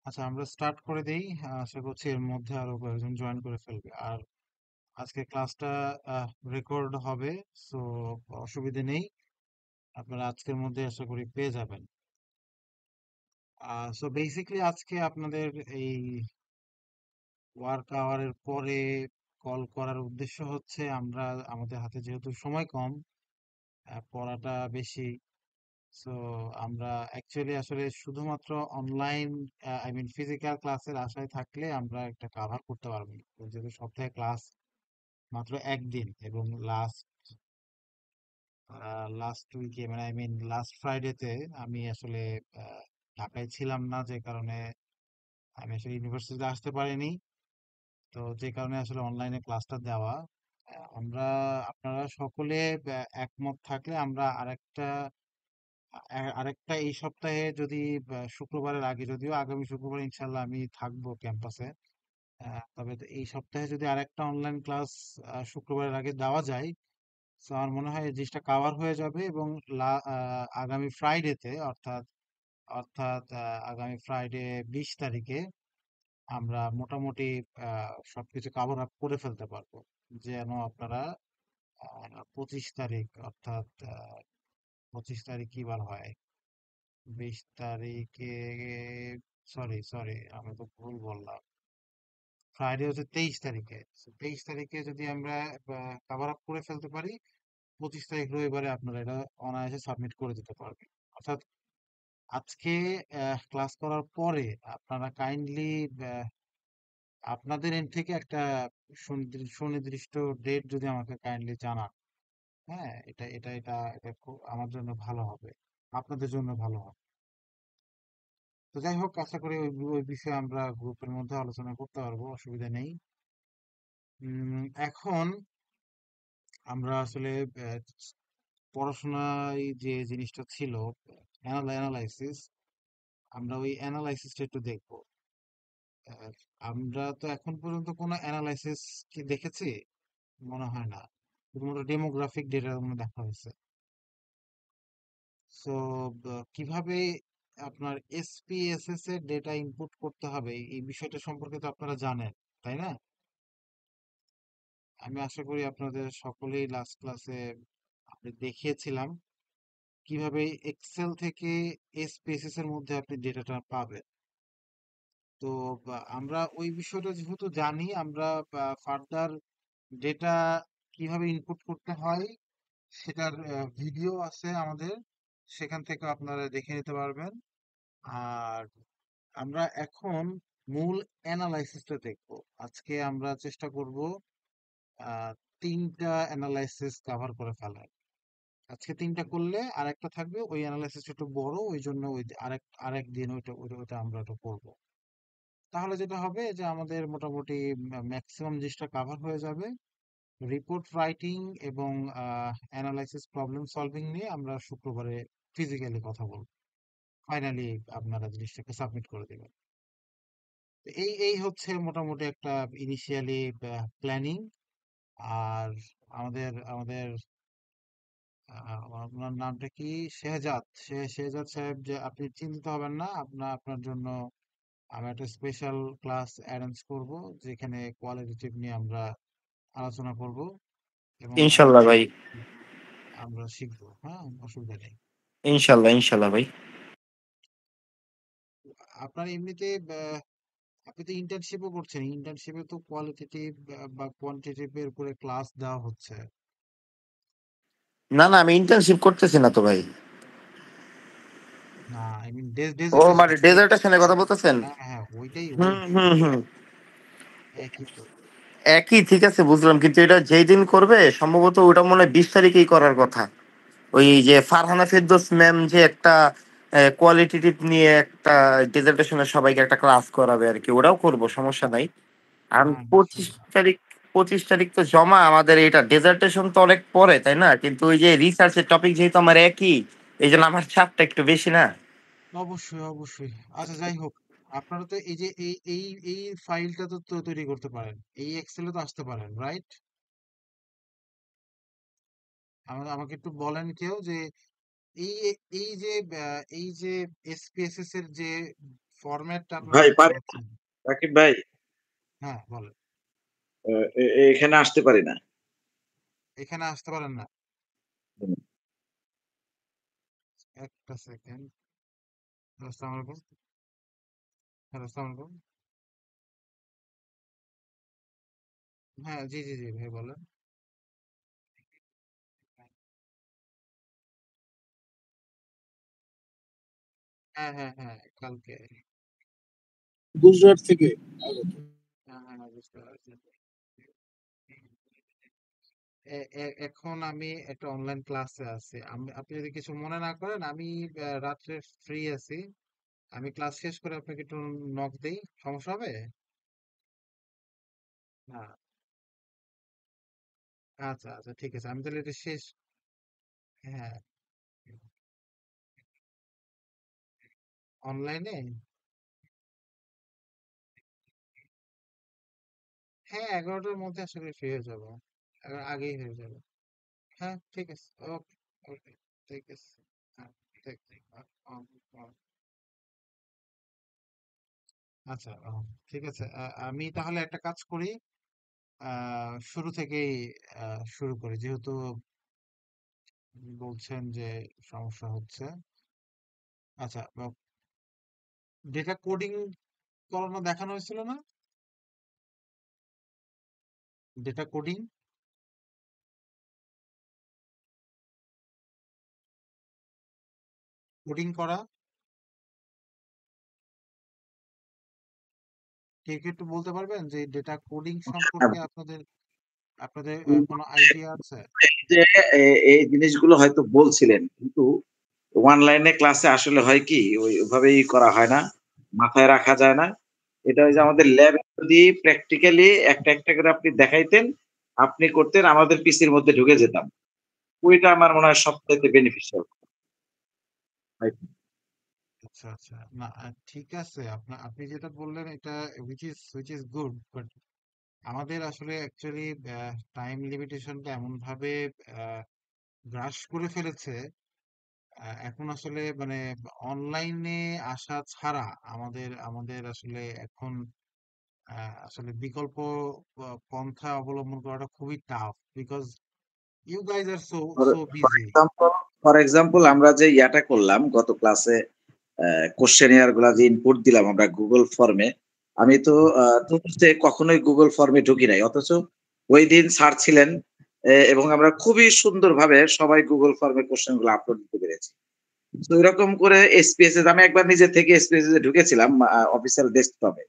আচ্ছা, আমরা স্টার্ট করে দেই। আশা করছি এর মধ্যে আরো কয়েকজন জয়েন করে ফেলবে। আর আজকে ক্লাসটা রেকর্ড হবে, সো অসুবিধে নেই। আপনারা আজকের মধ্যে আশা করি পেয়ে যাবেন। সো বেসিক্যালি আজকে আপনাদের এই ওয়ার্ক আওয়ারের পরে কল করার উদ্দেশ্য হচ্ছে, আমরা আমাদের হাতে যেহেতু সময় কম, পড়াটা বেশি, সো আমরা অ্যাকচুয়ালি আসলে শুধুমাত্র অনলাইন আই মিন ফিজিক্যাল ক্লাসের আশায় থাকলে আমরা একটা কাভার করতে পারবো না। তো যেহেতু সপ্তাহে ক্লাস মাত্র একদিন, এবং লাস্ট উইকে মানে আই মিন লাস্ট ফ্রাইডেতে আমি আসলে আহ, ঢাকায় ছিলাম না, যে কারণে আমি আসলে ইউনিভার্সিটিতে আসতে পারিনি। তো যে কারণে আসলে অনলাইনে ক্লাসটা দেওয়া। আমরা আপনারা সকলে একমত থাকলে আমরা আরেকটা এই সপ্তাহে যদি শুক্রবারের আগে, যদিও আগামী শুক্রবার ইনশাল্লাহ আমি থাকবো ক্যাম্পাসে, তবে তো এই সপ্তাহে যদি আরেকটা অনলাইন ক্লাস শুক্রবারের আগে দেওয়া যায়, তো আমার মনে হয় এই জিনিসটা কাভার হয়ে যাবে। এবং আগামী ফ্রাইডেতে, অর্থাৎ অর্থাৎ আগামী ফ্রাইডে 20 তারিখে আমরা মোটামুটি সবকিছু কাভার আপ করে ফেলতে পারবো, যেন আপনারা 25 তারিখ, অর্থাৎ 25 তারিখ কি বার হয়, 20 তারিখে, সরি সরি আমি তো ভুল বললাম, ফ্রাইডে হচ্ছে 23 তারিখে। 23 তারিখে যদি আমরা কাভার আপ করে ফেলতে পারি, 25 তারিখ রবিবারে আপনারা এটা অনায়াসে সাবমিট করে দিতে পারবেন। অর্থাৎ আজকে ক্লাস করার পরে আপনারা কাইন্ডলি আপনাদের এন্ড থেকে একটা সুনির্দিষ্ট ডেট যদি আমাকে কাইন্ডলি জানান, হ্যাঁ, এটা খুব আমার জন্য ভালো হবে, আপনাদের জন্য ভালো হবে। তো যাই হোক, আশা করি ওই ওই বিষয়ে আমরা গ্রুপের মধ্যে আলোচনা করতে পারবো, অসুবিধা নেই। এখন আমরা আসলে আহ, পড়াশোনায় যে জিনিসটা ছিল, অ্যানালাইসিস, আমরা ওই অ্যানালাইসিসটা একটু দেখবো। আহ, আমরা তো এখন পর্যন্ত কোনো অ্যানালাইসিস কি দেখেছি? মনে হয় না। শুধুমাত্র ডেমোগ্রাফিক ডেটা দেখা হয়েছে। সো কিভাবে আপনার এসপিএসএস এর ডেটা ইনপুট করতে হবে, এই বিষয়টা সম্পর্কে তো আপনারা জানেন, তাই না? আমি আশা করি আপনাদের সকলেই লাস্ট ক্লাসে আপনি দেখিয়েছিলাম কিভাবে এক্সেল থেকে এসপিএসএস এর মধ্যে আপনি ডেটাটা পাবেন। তো আমরা ওই বিষয়টা যেহেতু জানি, আমরা ফার্দার ডেটা কিভাবে ইনপুট করতে হয় সেটার ভিডিও আছে আমাদের, সেখান থেকে আপনারা দেখে নিতে পারবেন। আর আমরা এখন মূল অ্যানালাইসিসটা দেখব। আজকে আমরা চেষ্টা করব আহ, 3টা অ্যানালাইসিস কভার করে ফেলার। আজকে 3টা করলে আরেকটা থাকবে, ওই অ্যানালাইসিস একটু বড়, ওই জন্য ওই আরেক দিন ওইটা আমরা ওটা করবো। তাহলে যেটা হবে যে আমাদের মোটামুটি ম্যাক্সিমাম জিনিসটা কাভার হয়ে যাবে। রিপোর্ট রাইটিং এবং অ্যানালাইসিস প্রবলেম সলভিং নিয়ে আমরা শুক্রবারে ফিজিক্যালি কথা বলবো। ফাইনালি আপনারা জিনিসটাকে সাবমিট করে দেবেন। তো এই এই হচ্ছে মোটামুটি একটা ইনিশিয়ালি প্ল্যানিং। আর আমাদের আমাদের আপনার নামটা কি? শেহজাদ। শেহজাদ সাহেব, যে আপনি চিন্তিত হবেন না, আপনার জন্য আমি একটা স্পেশাল ক্লাস অ্যারেঞ্জ করব, যেখানে কোয়ালিটেটিভ নিয়ে আমরা আলোচনা করব, এবং ইনশাল্লাহ ভাই। আমরা শিখবো। হ্যাঁ, অসুবিধা নেই। ইনশাল্লাহ ইনশাল্লাহ ভাই। আপনার এমনিতে আপনি তো ইন্টার্নশিপও করছেন, ইন্টার্নশিপে তো কোয়ালিটেটিভ বা কোয়ান্টিটেটিভ এর উপরে ক্লাস দেওয়া হচ্ছে। না না, আমি ইন্টার্নশিপ করতেছি না তো ভাই। না, আই মিন ও ডেজার্টেশন। মানে ডেজার্টেশনের কথা বলতেছেন? হ্যাঁ হ্যাঁ, ওইটাই ওই হুম হুম হুম। একই তো। একই, ঠিক আছে বুঝলাম, কিন্তু এটা যেই দিন করবে সম্ভবত ওটা মনে হয় 20 তারিখেই করার কথা। ওই যে ফারহানা ফেরদৌস ম্যাম যে একটা কোয়ালিটেটিভ নিয়ে একটা ডেজার্টেশনের সবাইকে একটা ক্লাস করাবে আর কি, ওটাও করব, সমস্যা নাই। আর হ্যাঁ, 25 তারিখ, 25 তারিখ তো জমা আমাদের। এটা ডেজার্টেশন তো অনেক পরে তাই না, কিন্তু ওই যে রিসার্চের টপিক যেহেতু আমার একই, এই জন্য আমার চাপটা একটু বেশি না। অবশ্যই অবশ্যই। আচ্ছা, যাই হোক, আপনারা তো এই যে এই ফাইলটা তো তৈরি করতে পারেন, এই এক্সেলে তো আসতে পারেন, রাইট? আমাকে একটু বলেন কেউ যে এই এই যে এই যে এসপিএসএস এর যে ফরম্যাটটা আপনার ভাই বুঝতে পারি না, পারছেন? রাকিব ভাই, হ্যাঁ, বলেন। এখানে আসতে পারি না। এখানে আসতে পারেন না? একটা সেকেন্ড। আসসালামু আলাইকুম। হ্যালো, আসসালামু আলাইকুম। হ্যাঁ, জি, জি, জি ভাই বলেন। হ্যাঁ, হ্যাঁ, হ্যাঁ, কালকে। গুজরাট থেকে আগত। হ্যাঁ, হ্যাঁ, বুঝতে পারছি। এখন আমি একটা অনলাইন ক্লাসে আছি। আপনি যদি কিছু মনে না করেন, আমি রাত্রে ফ্রি আছি। আমি ক্লাস শেষ করে আপনাকে একটু নক দেই। সমস্যা হবে? না। আচ্ছা, আচ্ছা, ঠিক আছে। আমি তাহলে এটা শেষ। হ্যাঁ, অনলাইনে। হ্যাঁ, 11টার মধ্যে আসলে ফ্রি হয়ে যাবো। আগেই হয়ে যাবে। হ্যাঁ, ঠিক আছে। ওকে, ওকে, ঠিক আছে। হ্যাঁ, ঠিক ঠিক। আচ্ছা, ঠিক আছে। আমি তাহলে একটা কাজ করি। শুরু থেকেই শুরু করি, যেহেতু বলছেন যে সমস্যা হচ্ছে। আচ্ছা, ডেটা কোডিং করানো দেখানো হয়েছিল না? ডেটা কোডিং কোডিং করা, কেউ কি একটু বলতে পারবেন যে ডেটা কোডিং সম্পর্কে আপনাদের আপনাদের কোনো আইডিয়া আছে? যে এই জিনিসগুলো হয়তো বলছিলেন, কিন্তু অনলাইনে ক্লাসে আসলে হয় কি ওইভাবেই করা হয় না, মাথায় রাখা যায় না। এটা ওই যে হুম, আমাদের ল্যাবে যদি প্র্যাকটিক্যালি একটা, একটা করে আপনি দেখাইতেন, আপনি করতেন, আমাদের পিসির মধ্যে ঢুকে যেতাম। ওইটা আমার মনে হয় সবচাইতে বেনিফিশিয়াল। আচ্ছা, আচ্ছা। না, ঠিক আছে। আপনি যেটা বললেন এটা which is good, বাট আমাদের আসলে অ্যাকচুয়ালি টাইম লিমিটেশনটা এমন ভাবে গ্রাস করে ফেলেছে। এখন আসলে মানে অনলাইনে আসা ছাড়া আমাদের আমাদের আসলে এখন আসলে বিকল্প পন্থা অবলম্বন করাটা খুবই tough, because you guys are so for so for busy. Example for example আমরা যে ইয়াটা করলাম গত ক্লাসে, কোশ্চেনিয়ার গুলা যে ইনপুট দিলাম আমরা গুগল ফর্মে। আমি তো টুডুসে কখনোই গুগল ফর্মে ঢুকি নাই। অথচ ঐদিন স্যার ছিলেন, এবং আমরা খুবই সুন্দরভাবে সবাই গুগল ফর্মে কোশ্চেন গুলো আপলোড দিতে পেরেছি। তো এরকম করে এসপিএসএস আমি একবার নিজে থেকে এসপিএসএস এ ঢুকেছিলাম অফিসিয়াল ডেস্কটপে।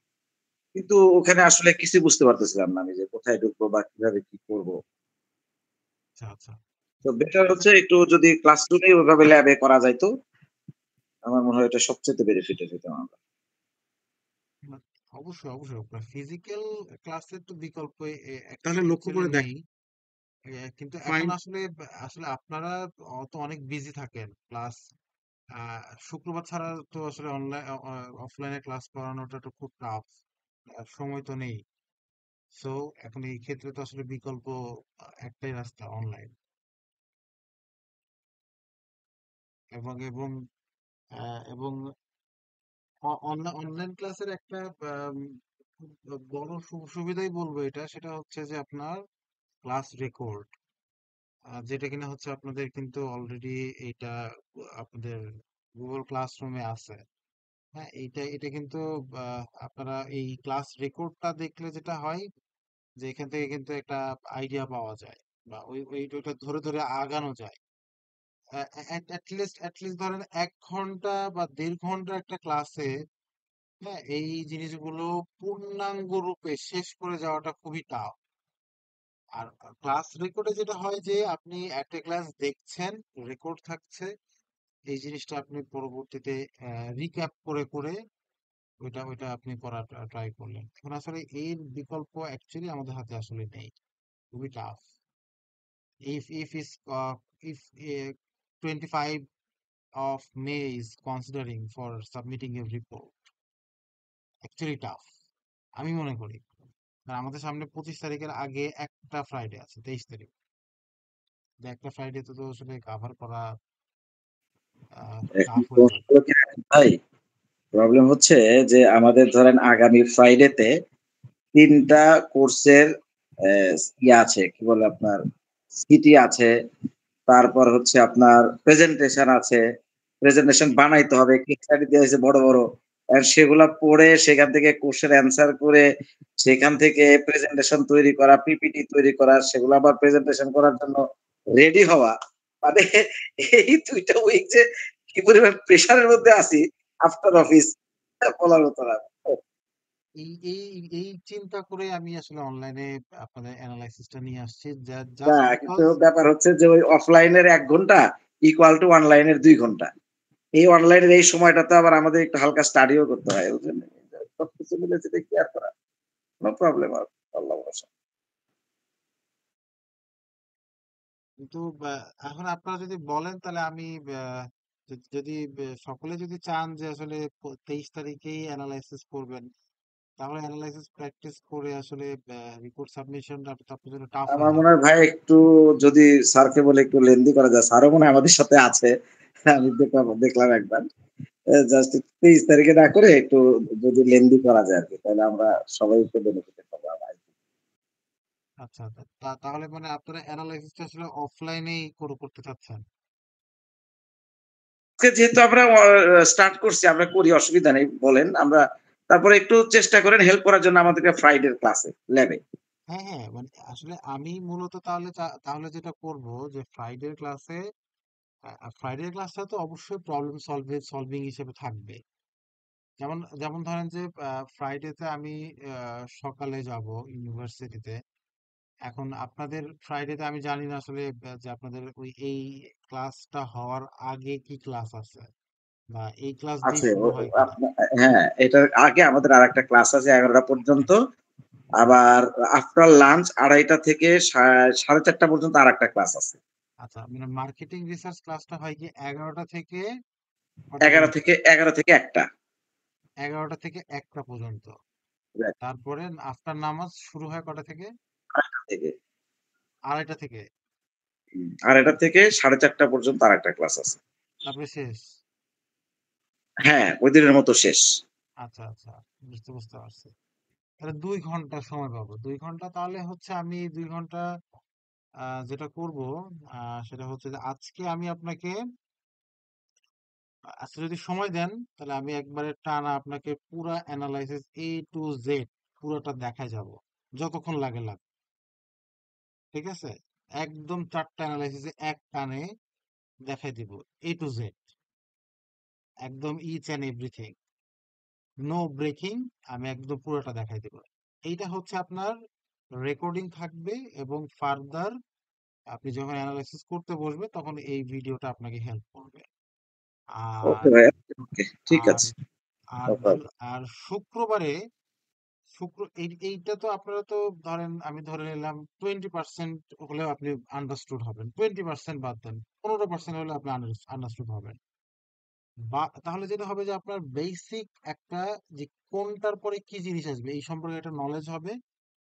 কিন্তু ওখানে আসলে কিছু বুঝতে পারতেছিলাম না আমি যে কোথায় ঢুকবো বা কিভাবে কি করব। আচ্ছা, আচ্ছা। তো বেটার হচ্ছে একটু যদি ক্লাসরুমে ওইভাবে ল্যাবে করা যাইত, আমার মনে হয় এটা সবচাইতে বেনিফিটেড হইতো আমার। না, অবশ্যই, অবশ্যই ফিজিক্যাল ক্লাসের তো বিকল্প তাহলে লক্ষ্য অ্যাকচুয়ালি করে দেখ, নেই। কিন্তু এখন ফাইন। আসলে আসলে আপনারা তো অনেক বিজি থাকেন, প্লাস শুক্রবার ছাড়া তো আসলে অনলাইন অফলাইনে ক্লাস করানোটা তো খুব টাফ। সময় তো নেই। সো এখন এই ক্ষেত্রে তো আসলে বিকল্প একটাই রাস্তা, অনলাইন। এবং এবং এবং অনলাইন ক্লাসের একটা খুব বড় সুবিধাই বলবো এটা, সেটা হচ্ছে যে আপনার ক্লাস রেকর্ড, যেটা কিনা হচ্ছে আপনাদের কিন্তু অলরেডি এটা আপনাদের গুগল ক্লাসরুমে আছে। হ্যাঁ, এটা কিন্তু আপনারা এই ক্লাস রেকর্ডটা দেখলে যেটা হয় যে এখান থেকে কিন্তু একটা আইডিয়া পাওয়া যায়, বা ওইটা ধরে ধরে আগানো যায়। অ্যাটলিস্ট ধরেন 1 ঘন্টা বা 1.5 ঘন্টা একটা ক্লাসে, হ্যাঁ, এই জিনিসগুলো পূর্ণাঙ্গ রূপে শেষ করে যাওয়াটা খুবই টাফ। আর ক্লাস রেকর্ডে যেটা হয় যে আপনি একটা ক্লাস দেখছেন, রেকর্ড থাকছে, এই জিনিসটা আপনি পরবর্তীতে রিক্যাপ করে করে ওইটা ওইটা আপনি করার ট্রাই করলেন। এখন আসলে এর বিকল্প অ্যাকচুয়ালি আমাদের হাতে আসলে নেই, খুবই tough. If 25 of May is considering for submitting a report, actually tough আমি মনে করি। আর আমাদের সামনে 25 তারিখের আগে একটা ফ্রাইডে আছে, 23 তারিখ। তো একটা ফ্রাইডে তো আসলে কাভার করা টাফ এখন হয়ে যাবে। সমস্যা হলো কি ভাই, প্রবলেম হচ্ছে যে আমাদের ধরেন আগামী ফ্রাইডেতে ৩ টা কোর্সের অ্যা ইয়ে আছে, কি বলে আপনার সিটি আছে। তারপর হচ্ছে আপনার প্রেজেন্টেশন আছে। প্রেজেন্টেশন বানাইতে হবে। কেস স্টাডি দেয়া হইছে বড়, বড়। সেগুলা পড়ে সেখান থেকে কোশ্চেন অ্যান্সার করে সেখান থেকে প্রেজেন্টেশন তৈরি করা, পিপিটি তৈরি করা, সেগুলো আবার প্রেজেন্টেশন করার জন্য রেডি হওয়া। মানে এই ২ টা উইক যে কি পরিমাণ প্রেশার এর মধ্যে আছি আফটার অফিস বলার মতো না। এই চিন্তা করে আমি আসলে অনলাইনে আপনাদের এনালাইসিসটা নিয়ে আসছি। না, জাস্ট কিন্তু বিকজ ব্যাপার হচ্ছে যে ওই অফলাইনের ১ ঘন্টা ইকুয়াল টু অনলাইনের ২ ঘন্টা। এই অনলাইনের এই সময়টাতে আবার আমাদের একটু হালকা স্টাডিও করতে হয়। বুঝলেন? সবকিছু মিলে যদি কি আর করা? নো প্রবলেম আর আল্লাহ ভরসা। কিন্তু এখন আপনারা যদি বলেন তাহলে আমি যদি সকলে যদি চান যে আসলে 23 তারিখেই অ্যানালাইসিস করবেন, তাহলে অ্যানালাইসিস প্র্যাকটিস করে আসলে রিপোর্ট সাবমিশনটা আপনার জন্য টাফ হয়ে আমার মনে যাবে। হয় ভাই একটু যদি স্যারকে বলে একটু লেনদি করা যায়। স্যারও মনে হয় আমাদের সাথে আছে। আমি দেখলাম একবার। জাস্ট ২৩ তারিখে না করে একটু যদি লেনদি করা যায় আরকি। তাহলে আমরা সবাই একটু বেনিফিটেড হবো। আচ্ছা, আচ্ছা। তাহলে মানে আপনারা অ্যানালাইসিসটা আসলে অফলাইনেই করতে চাচ্ছেন। আজকে যেহেতু আমরা স্টার্ট করছি, আমরা করি, অসুবিধা নেই। বলেন আমরা তারপরে একটু চেষ্টা করেন হেল্প করার জন্য আমাদেরকে ফ্রাইডের ক্লাসে, ল্যাবে। হ্যাঁ, হ্যাঁ। মানে আসলে আমি মূলত তাহলে যেটা করব যে ফ্রাইডে ক্লাসটা তো অবশ্যই প্রবলেম সলভিং হিসেবে থাকবে। যেমন যেমন ধরেন যে ফ্রাইডেতে আমি সকালে যাব ইউনিভার্সিটিতে। এখন আপনাদের ফ্রাইডেতে আমি জানি না আসলে যে আপনাদের এই ক্লাসটা হওয়ার আগে কি ক্লাস আছে বা এই ক্লাস দিয়ে আছে শুরু হয় কিনা। হ্যাঁ, এটার আগে আমাদের আরেকটা ক্লাস আছে ১১টা পর্যন্ত। আবার আফটার লাঞ্চ ২:৩০ থেকে ৪:৩০ পর্যন্ত আরেকটা ক্লাস আছে। আচ্ছা, মানে মার্কেটিং রিসার্চ ক্লাসটা হয় কি ১১টা থেকে কটা ১১ পর্যন্ত? থেকে ১১ থেকে ১টা। ১১টা থেকে ১টা পর্যন্ত। রাইট। তারপরে আফটার নামাজ শুরু হয় কটা থেকে? ২:৩০ থেকে। ২:৩০ থেকে। ২:৩০ থেকে ৪:৩০ পর্যন্ত আরেকটা ক্লাস আছে। তারপরে শেষ। হ্যাঁ, ওই দিনের মতো শেষ। আচ্ছা, আচ্ছা। বুঝতে পারছি। তাহলে ২ ঘন্টা সময় পাবো। ২ ঘন্টা তাহলে হচ্ছে আমি ২ ঘন্টা যেটা করব সেটা হচ্ছে যে আজকে আমি আপনাকে আজকে যদি সময় দেন তাহলে আমি একবারে টানা আপনাকে পুরা অ্যানালাইসিস A to Z পুরোটা দেখায় যাব। যতক্ষণ লাগে। ঠিক আছে? একদম ৪ টা অ্যানালাইসিস এক টানে দেখাই দিব। A to Z একদম each and everything. No breaking, আমি একদম পুরোটা দেখাই দেব। এইটা হচ্ছে আপনার রেকর্ডিং থাকবে এবং ফার্দার আপনি যখন অ্যানালাইসিস করতে বসবে তখন এই ভিডিওটা আপনাকে হেল্প করবে। ওকে আর ভাইয়া। ওকে, ঠিক আর আছে। আর নো প্রবলেম। আর শুক্রবারে এইটা তো আপনারা তো ধরেন আমি ধরে নিলাম 20% হলেও আপনি আন্ডারস্টুড হবেন। 20% বাদ দেন। 15% হলে আপনি আন্ডারস্টুড হবেন। বা তাহলে যেটা হবে যে আপনার বেসিক একটা যে কোনটার পরে কি জিনিস আসবে এই সম্পর্কে একটা নলেজ হবে।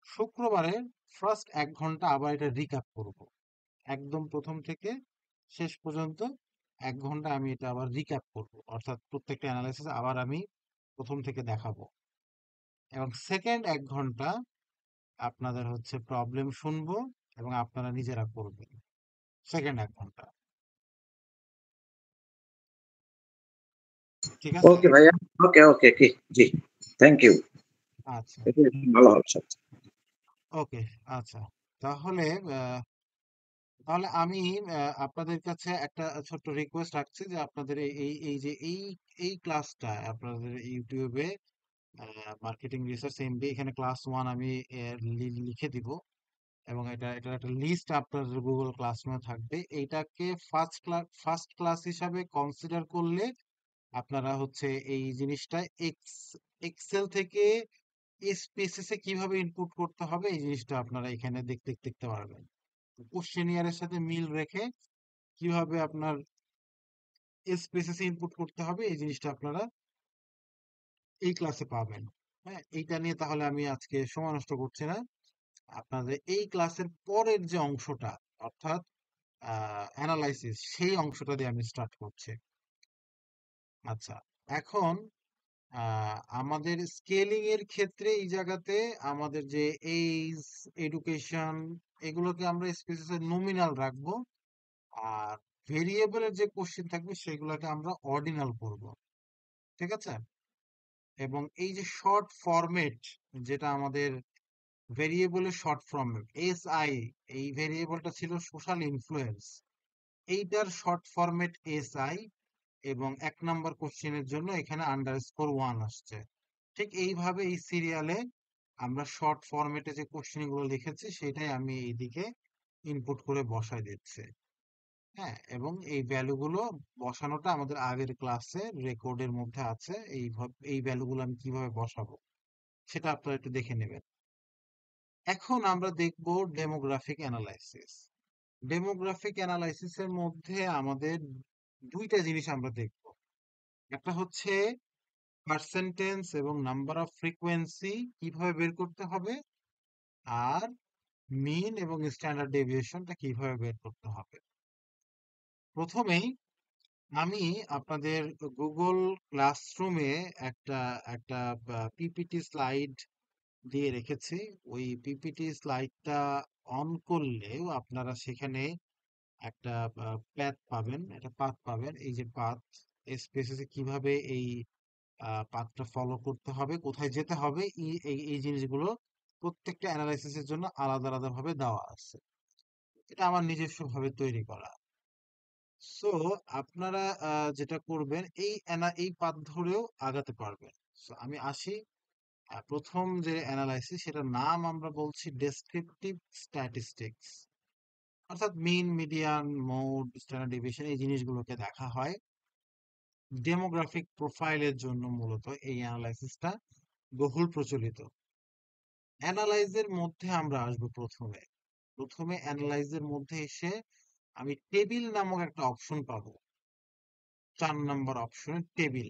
শুক্রবারে ফার্স্ট ১ ঘন্টা আবার এটা রিক্যাপ করব। একদম প্রথম থেকে শেষ পর্যন্ত ১ ঘন্টা আমি এটা আবার রিক্যাপ করব। অর্থাৎ প্রত্যেকটা এনালাইসিস আবার আমি প্রথম থেকে দেখাবো। এবং সেকেন্ড ১ ঘন্টা আপনাদের হচ্ছে প্রবলেম শুনবো এবং আপনারা নিজেরা করবেন। সেকেন্ড ১ ঘন্টা। ঠিক আছে? ওকে ভাইয়া। Okay, okay. জি। Thank you. আচ্ছা। এটা ভালো হবে সবচেয়ে। ওকে, আচ্ছা। তাহলে তাহলে আমি আপনাদের কাছে একটা ছোট্ট রিকোয়েস্ট রাখছি যে আপনাদের এই যে এই ক্লাসটা আপনাদের ইউটিউবে মার্কেটিং রিসার্চ এমবি এখানে ক্লাস 1 আমি লিখে দিব এবং এটার একটা লিস্ট আপনার গুগল ক্লাসরুমে থাকবে। এইটাকে ফার্স্ট ক্লাস হিসাবে কনসিডার করলে আপনারা হচ্ছে এই জিনিসটা এক্সেল থেকে স্পেসিস এ কিভাবে ইনপুট করতে হবে এই জিনিসটা আপনারা এখানে দেখতে পারবেন। কোশ্চেনিয়ারের সাথে মিল রেখে কিভাবে আপনার স্পেসিস এ ইনপুট করতে হবে এই জিনিসটা আপনারা এই ক্লাসে পাবেন। হ্যাঁ, এইটা নিয়ে তাহলে আমি আজকে সময় নষ্ট করছি না। আপনাদের এই ক্লাসের পরের যে অংশটা অর্থাৎ অ্যানালাইসিস সেই অংশটা দিয়ে আমি স্টার্ট করছি। আচ্ছা, এখন আমাদের স্কেলিং এর ক্ষেত্রে এই জায়গাতে আমাদের যে এইজ, এডুকেশন, এগুলোকে আমরা স্পেসিফিক নমিনাল রাখবো। আর ভেরিয়েবলের যে কোশ্চেন থাকবে সেগুলোকে আমরা অর্ডিনাল করব। ঠিক আছে? এবং এই যে শর্ট ফরম্যাট, যেটা আমাদের ভেরিয়েবলের শর্ট ফরম্যাট এসআই, এই ভেরিয়েবলটা ছিল সোশ্যাল ইনফ্লুয়েন্স, এইটার শর্ট ফরম্যাট এসআই। এবং 1 নম্বর কোশ্চেনের জন্য এখানে আন্ডারস্কোর 1 আসছে। ঠিক এইভাবে এই সিরিয়ালে আমরা শর্ট ফরম্যাটে যে কোশ্চেন গুলো লিখেছি সেটাই আমি এইদিকে ইনপুট করে বসাই দিচ্ছি। হ্যাঁ, এবং এই ভ্যালুগুলো বসানোটা আমাদের আগের ক্লাসে রেকর্ডের মধ্যে আছে। এই ভ্যালুগুলো আমি কিভাবে বসাবো সেটা আপনারা একটু দেখে নেবেন। এখন আমরা দেখব ডেমোগ্রাফিক অ্যানালাইসিস। ডেমোগ্রাফিক অ্যানালাইসিসের মধ্যে আমাদের দুইটা জিনিস আমরা দেখব। একটা হচ্ছে পার্সেন্টেজ এবং নাম্বার অফ ফ্রিকোয়েন্সি কিভাবে বের করতে হবে, আর মিন এবং স্ট্যান্ডার্ড ডেভিয়েশনটা কিভাবে বের করতে হবে। প্রথমেই আমি আপনাদের গুগল ক্লাসরুমে একটা একটা পিপিটি স্লাইড দিয়ে রেখেছি। ওই পিপিটি স্লাইডটা অন করলেও আপনারা সেখানে একটা পাথ পাবেন। এই যে পাথ, স্পেসে কিভাবে এই পাথটা ফলো করতে হবে, কোথায় যেতে হবে, এই জিনিসগুলো প্রত্যেকটা অ্যানালাইসিসের জন্য আলাদা আলাদা ভাবে দেওয়া আছে। এটা আমার নিজস্ব ভাবে তৈরি করা। সো আপনারা যেটা করবেন, এই পাথ ধরেও আগাতে পারবেন। সো আমি আসি, প্রথম যে অ্যানালাইসিস সেটার নাম আমরা বলছি ডেসক্রিপটিভ স্ট্যাটিস্টিক্স। অর্থাৎ মিন, মিডিয়ান, মোড, স্ট্যান্ডার্ড ডেভিয়েশন এই জিনিসগুলোকে দেখা হয় ডেমোগ্রাফিক প্রোফাইলের জন্য। মূলত এই অ্যানালাইসিসটা বহুল প্রচলিত। অ্যানালাইজের মধ্যে আমরা আসবো প্রথমে অ্যানালাইজের মধ্যে এসে আমি টেবিল নামক একটা অপশন পাবো। 4 নম্বর অপশনে টেবিল।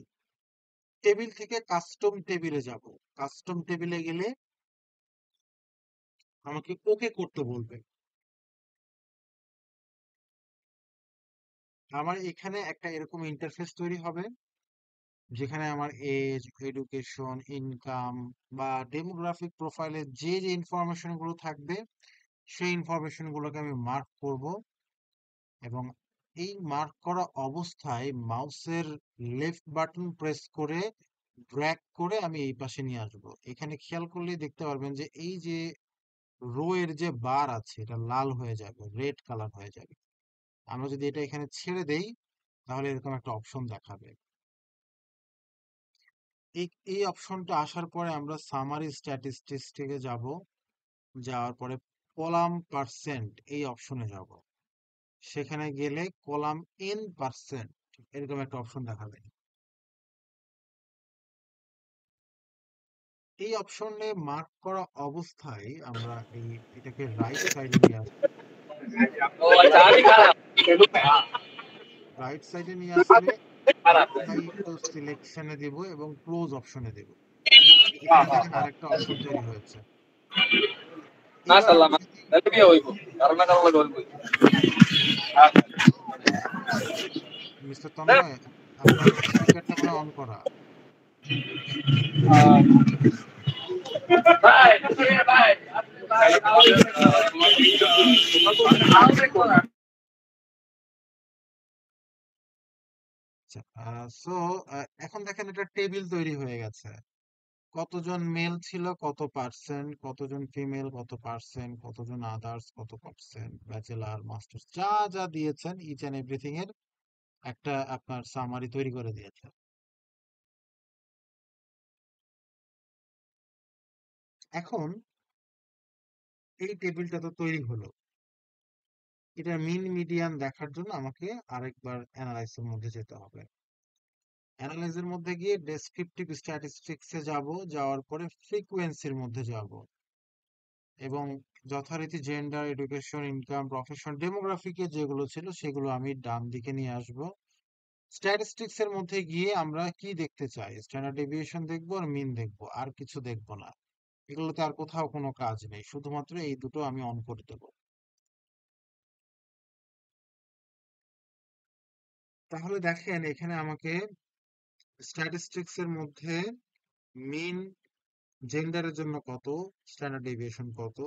টেবিল থেকে কাস্টম টেবিলে যাব। কাস্টম টেবিলে গেলে আমাকে ওকে করতে বলবে। আমার এখানে একটা এরকম ইন্টারফেস তৈরি হবে, যেখানে আমার এজ, এডুকেশন, ইনকাম বা ডেমোগ্রাফিক প্রোফাইলে যে যে ইনফরমেশন গুলো থাকবে সেই ইনফরমেশন গুলোকে আমি মার্ক করব। এবং এই মার্ক করা অবস্থায় মাউসের লেফট বাটন প্রেস করে ড্র্যাগ করে আমি এই পাশে নিয়ে আসবো। এখানে খেয়াল করলেই দেখতে পারবেন যে এই যে রো এর যে বার আছে এটা লাল হয়ে যাবে, রেড কালার হয়ে যাবে। আমরা যদি এটা এখানে ছেড়ে দেই তাহলে এরকম একটা অপশন দেখাবে। এই অপশনটা আসার পরে আমরা সামারি স্ট্যাটিস্টিক্সে যাব। যাওয়ার পরে কলাম পার্সেন্ট এই অপশনে যাব। সেখানে গেলে কলাম এন পার্সেন্ট এরকম একটা অপশন দেখাবে। এই অপশনে মার্ক করা অবস্থায় আমরা এটাকে রাইট সাইডে নিয়ে আসবো। রাইট সাইডে নিয়ে আসলে অ্যাপ্লাই টু সিলেকশনে দেব এবং ক্লোজ অপশনে দেব। এখানে দেখেন আরেকটা অপশন তৈরি হয়েছে। এবার আমি যদি মিস্টার তন্ময়, আপনার স্পিকারটা মনে হয় অন করা। সো এখন দেখেন এটা টেবিল তৈরি হয়ে গেছে। কতজন মেল ছিল কত পার্সেন্ট, কতজন ফিমেল কত পার্সেন্ট, কতজন আদার্স কত পার্সেন্ট, ব্যাচেলার, মাস্টার্স যা যা দিয়েছেন ইচ এন্ড এভরিথিং এর একটা আপনার সামারি তৈরি করে দিয়েছে। এখন এই টেবিলটা তো তৈরি হলো, এটা মিন মিডিয়ান দেখার জন্য আমাকে আরেকবার অ্যানালাইসিসের মধ্যে যেতে হবে। অ্যানালাইসিসের মধ্যে গিয়ে ডেসক্রিপটিভ স্ট্যাটিস্টিক্সে যাব, যাওয়ার পরে ফ্রিকোয়েন্সির মধ্যে যাব এবং যথারীতি জেন্ডার, এডুকেশন, ইনকাম, প্রফেশন, ডেমোগ্রাফিকে যেগুলো ছিল সেগুলো আমি ডান দিকে নিয়ে আসব। স্ট্যাটিস্টিক্স এর মধ্যে গিয়ে আমরা কি দেখতে চাই, স্ট্যান্ডার্ড ডেভিয়েশন দেখবো আর মিন দেখবো, আর কিছু দেখবো না। এগুলোতে আর কোথাও কোনো কাজ নেই, শুধুমাত্র এই দুটো আমি অন করে দেবো। তাহলে দেখেন এখানে আমাকে স্ট্যাটিস্টিক্স এর মধ্যে মিন জেন্ডারের জন্য কত, স্ট্যান্ডার্ড ডেভিয়েশন কত,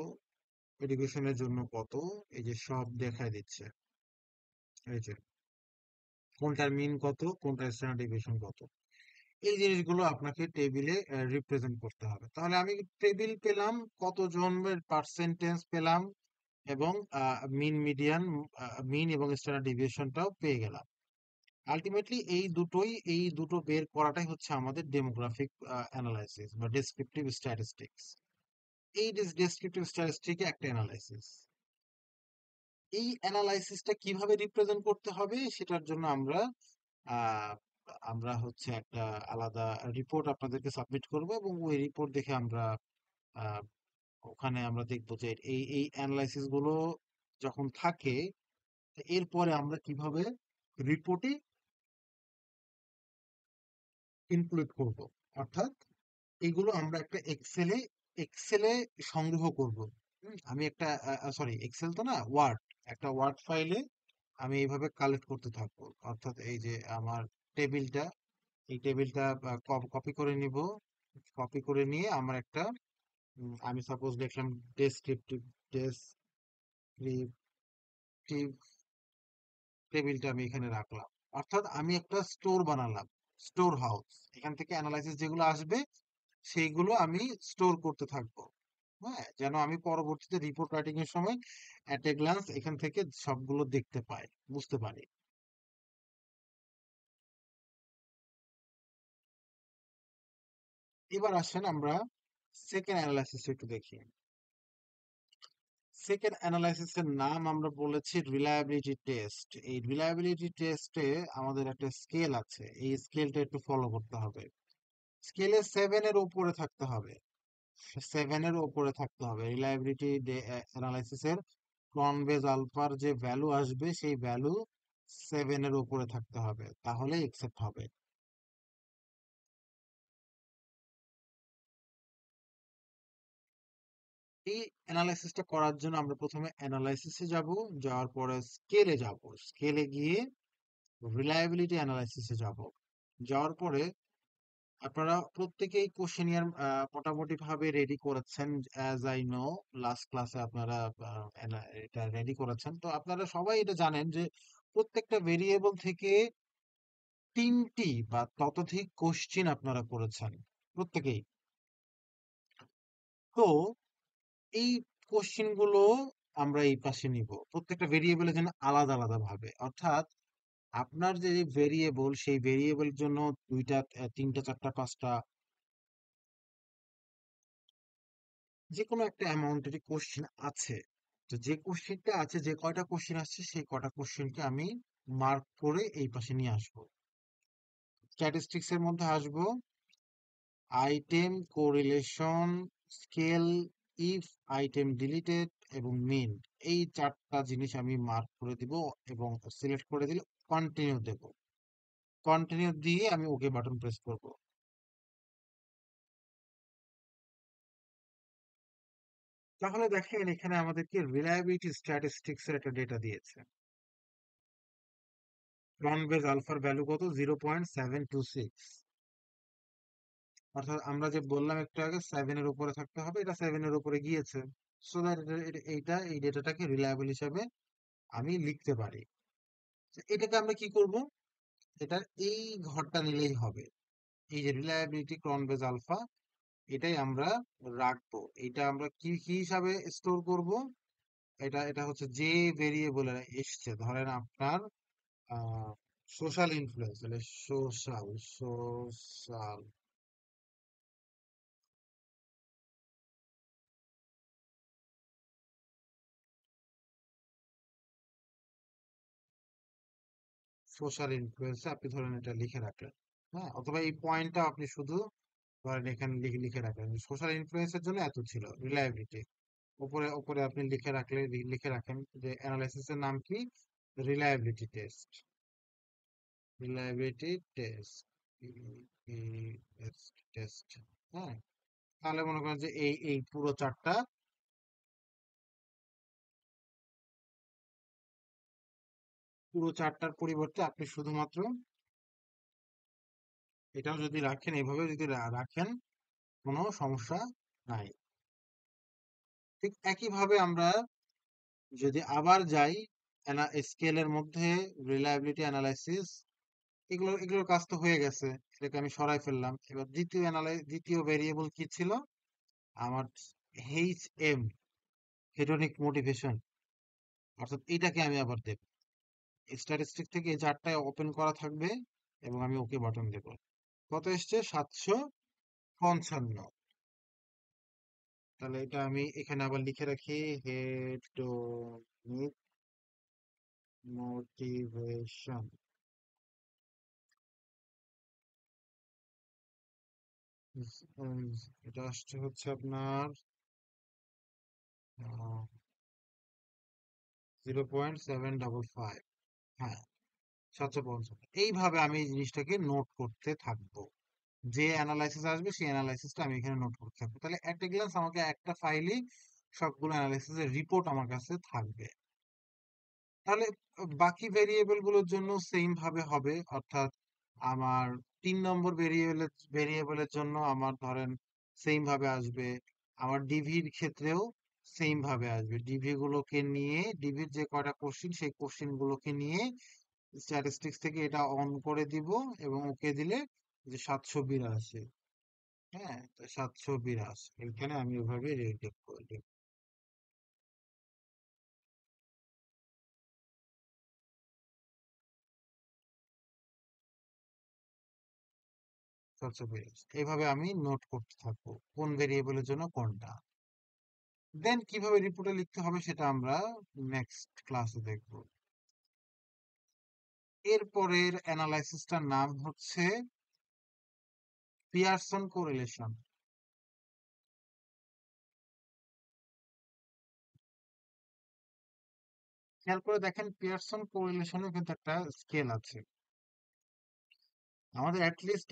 এডুকেশনের জন্য কত, এই যে সব দেখায় দিচ্ছে। এই যে কোনটার মিন কত, কোনটার স্ট্যান্ডার্ড ডেভিয়েশন কত, এই জিনিসগুলো আপনাকে টেবিলে রিপ্রেজেন্ট করতে হবে। তাহলে আমি টেবিল পেলাম, কতজনের পার্সেন্টেজ পেলাম, এবং মিন মিডিয়ান, মিন এবং স্ট্যান্ডার্ড ডেভিয়েশনটাও পেয়ে গেলাম। আলটিমেটলি এই দুটো বের করাটাই হচ্ছে আমাদের ডেমোগ্রাফিক অ্যানালাইসিস বা ডেসক্রিপটিভ স্ট্যাটিস্টিক্স। এই ডেসক্রিপটিভ স্ট্যাটিস্টিক একটা অ্যানালাইসিস। এই অ্যানালাইসিসটা কিভাবে রিপ্রেজেন্ট করতে হবে সেটার জন্য আহ, আমরা হচ্ছে একটা আলাদা রিপোর্ট আপনাদেরকে সাবমিট করব, এবং ওই রিপোর্ট দেখে আহ, ওখানে আমরা দেখবো যে এই অ্যানালাইসিস গুলো যখন থাকে, এরপরে আমরা কিভাবে রিপোর্টে ইনক্লুড করব। অর্থাৎ এগুলো আমরা একটা এক্সেলে সংগ্রহ করব। আমি একটা, সরি এক্সেল তো না, ওয়ার্ড, একটা ওয়ার্ড ফাইলে আমি এইভাবে কালেক্ট করতে থাকবো। অর্থাৎ এই যে আমার টেবিলটা, এই টেবিলটা কপি করে নিব। কপি করে নিয়ে আমার একটা, আমি সাপোজ লিখলাম ডেসক্রিপটিভ, ডেসক্রিপটিভ টেবিলটা আমি এখানে রাখলাম। অর্থাৎ আমি একটা স্টোর বানালাম, স্টোর হাউস। এখান থেকে অ্যানালাইসিস যেগুলো আসবে সেইগুলো আমি স্টোর করতে থাকবো। হ্যাঁ, যেন আমি পরবর্তীতে রিপোর্ট রাইটিং এর সময় অ্যাট এ গ্লান্স এখান থেকে সবগুলো দেখতে পাই, বুঝতে পারি। এবার আসেন আমরা সেকেন্ড অ্যানালাইসিস একটু দেখি। সেকেন্ড অ্যানালাইসিসের নাম আমরা বলেছি রিলায়েবিলিটি টেস্ট। এই রিলায়েবিলিটি টেস্টে আমাদের একটা স্কেল আছে, এই স্কেলটা একটু ফলো করতে হবে। স্কেলে 7-এর উপরে থাকতে হবে। 7-এর উপরে থাকতে হবে রিলায়েবিলিটি অ্যানালাইসিসের। ক্রনবেজ আলফার যে ভ্যালু আসবে সেই ভ্যালু 7-এর উপরে থাকতে হবে, তাহলে একসেপ্ট হবে। এই অ্যানালাইসিসটা করার জন্য আমরা প্রথমে অ্যানালাইসিসে যাব, যাওয়ার পরে স্কেলে যাব, স্কেলে গিয়ে রিলায়েবিলিটি অ্যানালাইসিসে যাব। যাওয়ার পরে আপনারা প্রত্যেকেই কোশ্চেনিয়ার মোটামুটি ভাবে রেডি করেছেন, অ্যাজ আই নো। লাস্ট ক্লাসে আপনারা এটা রেডি করেছেন, তো আপনারা সবাই এটা জানেন যে প্রত্যেকটা ভেরিয়েবল থেকে 3টি বা ততোধিক কোশ্চিন আপনারা করেছেন প্রত্যেকেই। তো এই কোশ্চিন গুলো আমরা এই পাশে নিব, প্রত্যেকটা ভেরিয়েবলের জন্য আলাদা আলাদা ভাবে। অর্থাৎ আপনার যে ভেরিয়েবল, সেই ভেরিয়েবলের জন্য 2টা, 3টা, 4টা, 5টা, যে কোনো একটা অ্যামাউন্টেরই কোশ্চেন আছে। তো যে কোশ্চেনটা আছে, যে কয়টা কোশ্চেন আসছে, সেই কয়টা কোশ্চেনকে আমি মার্ক করে এই পাশে নিয়ে আসবো। স্ট্যাটিস্টিক্স এর মধ্যে আসবো item, correlation, scale, if item deleted এবং মিন। এই 4টা জিনিস আমি মার্ক করে দিব, এবং সিলেক্ট করে দিলে কন্টিনিউ দেব। কন্টিনিউ দিয়ে আমি ওকে বাটন প্রেস করব। তাহলে দেখেন এখানে আমাদেরকে রিলায়েবিলিটি স্ট্যাটিস্টিক্স এর একটা ডেটা দিয়েছে। ক্রনবেজ আলফার ভ্যালু কত, 0.726। অর্থাৎ আমরা যে বললাম একটু আগে 7-এর উপরে থাকতে হবে, এটা 7-এর উপরে গিয়েছে। সো দ্যাট এই ডেটাটাকে রিলায়েবল হিসাবে আমি লিখতে পারি। তো এটাকে আমরা কি করব, এটা এই ঘরটা নিলেই হবে। এই যে রিলায়েবিলিটি ক্রনবেজ আলফা, এটাই আমরা রাখবো। এটা আমরা কি কি হিসাবে স্টোর করব, এটা এটা হচ্ছে যে ভেরিয়েবল এসছে, ধরেন আপনার সোশ্যাল ইনফ্লুয়েন্স, তাহলে সোশ্যাল সোশ্যাল সোশ্যাল ইনফ্লুয়েন্সে আপনি ধরেন এটা লিখে রাখলেন। হ্যাঁ, অথবা এই পয়েন্টটা আপনি শুধু ধরেন এখানে লিখে লিখে রাখলেন, সোশ্যাল ইনফ্লুয়েন্সের জন্য এত ছিল রিলায়েবিলিটি। উপরে উপরে আপনি লিখে রাখলে, লিখে রাখেন যে অ্যানালাইসিসের নাম কি, reliability test, reliability test, test. হ্যাঁ, তাহলে মনে করেন যে এই পুরো চারটা, পুরো চারটার পরিবর্তে আপনি শুধুমাত্র এটাও যদি রাখেন, এভাবে যদি রাখেন, কোনো সমস্যা নাই। ঠিক একইভাবে আমরা যদি আবার যাই স্কেলের মধ্যে, রিলায়েবিলিটি অ্যানালাইসিস, এগুলোর কাজ তো হয়ে গেছে, এটাকে আমি সরাই ফেললাম। এবার দ্বিতীয় ভেরিয়েবল কি ছিল আমার? HM, হেডনিক মোটিভেশন, অর্থাৎ এটাকে আমি আবার দেব। স্ট্যাটিস্টিক থেকে এই চারটায় ওপেন করা থাকবে এবং আমি ওকে বাটন দেব। কত এসছে? 755। তাহলে এটা আমি এখানে আবার লিখে রাখি, হেডনিক মোটিভেশন। এটা আসছে হচ্ছে আপনার 0.755। হ্যাঁ, 755। এইভাবে আমি এই জিনিসটাকে নোট করতে থাকবো। যে অ্যানালাইসিস আসবে সেই অ্যানালাইসিসটা আমি এখানে নোট করতে থাকবো। তাহলে এট এ গ্লান্স আমাকে একটা ফাইলেই সবগুলো অ্যানালাইসিসের রিপোর্ট আমার কাছে থাকবে। তাহলে বাকি ভেরিয়েবল গুলোর জন্য সেম ভাবে হবে, অর্থাৎ আমার 3 নম্বর ভেরিয়েবলের জন্য আমার ধরেন সেম ভাবে আসবে। আমার ডিভির ক্ষেত্রেও সেম ভাবে আসবে। ডিভির যে কয়টা কোশ্চিন, সেই কোশ্চিন গুলোকে নিয়ে স্ট্যাটিস্টিক্স থেকে এটা অন করে দিব এবং ওকে দিলে যে 782। হ্যাঁ, তো 782 এখানে আমি ওইভাবে রেডি করে দিব। 782 এইভাবে আমি নোট করতে থাকবো কোন ভেরিয়েবলের জন্য কোনটা। দেন কিভাবে রিপোর্টে লিখতে হবে সেটা আমরা নেক্সট ক্লাসে দেখবো। এরপরের অ্যানালাইসিসটার নাম হচ্ছে পিয়ারসন কোরিলেশন। খেয়াল করে দেখেন, পিয়ারসন কোরিলেশনের কিন্তু একটা স্কেল আছে। আমাদের অ্যাটলিস্ট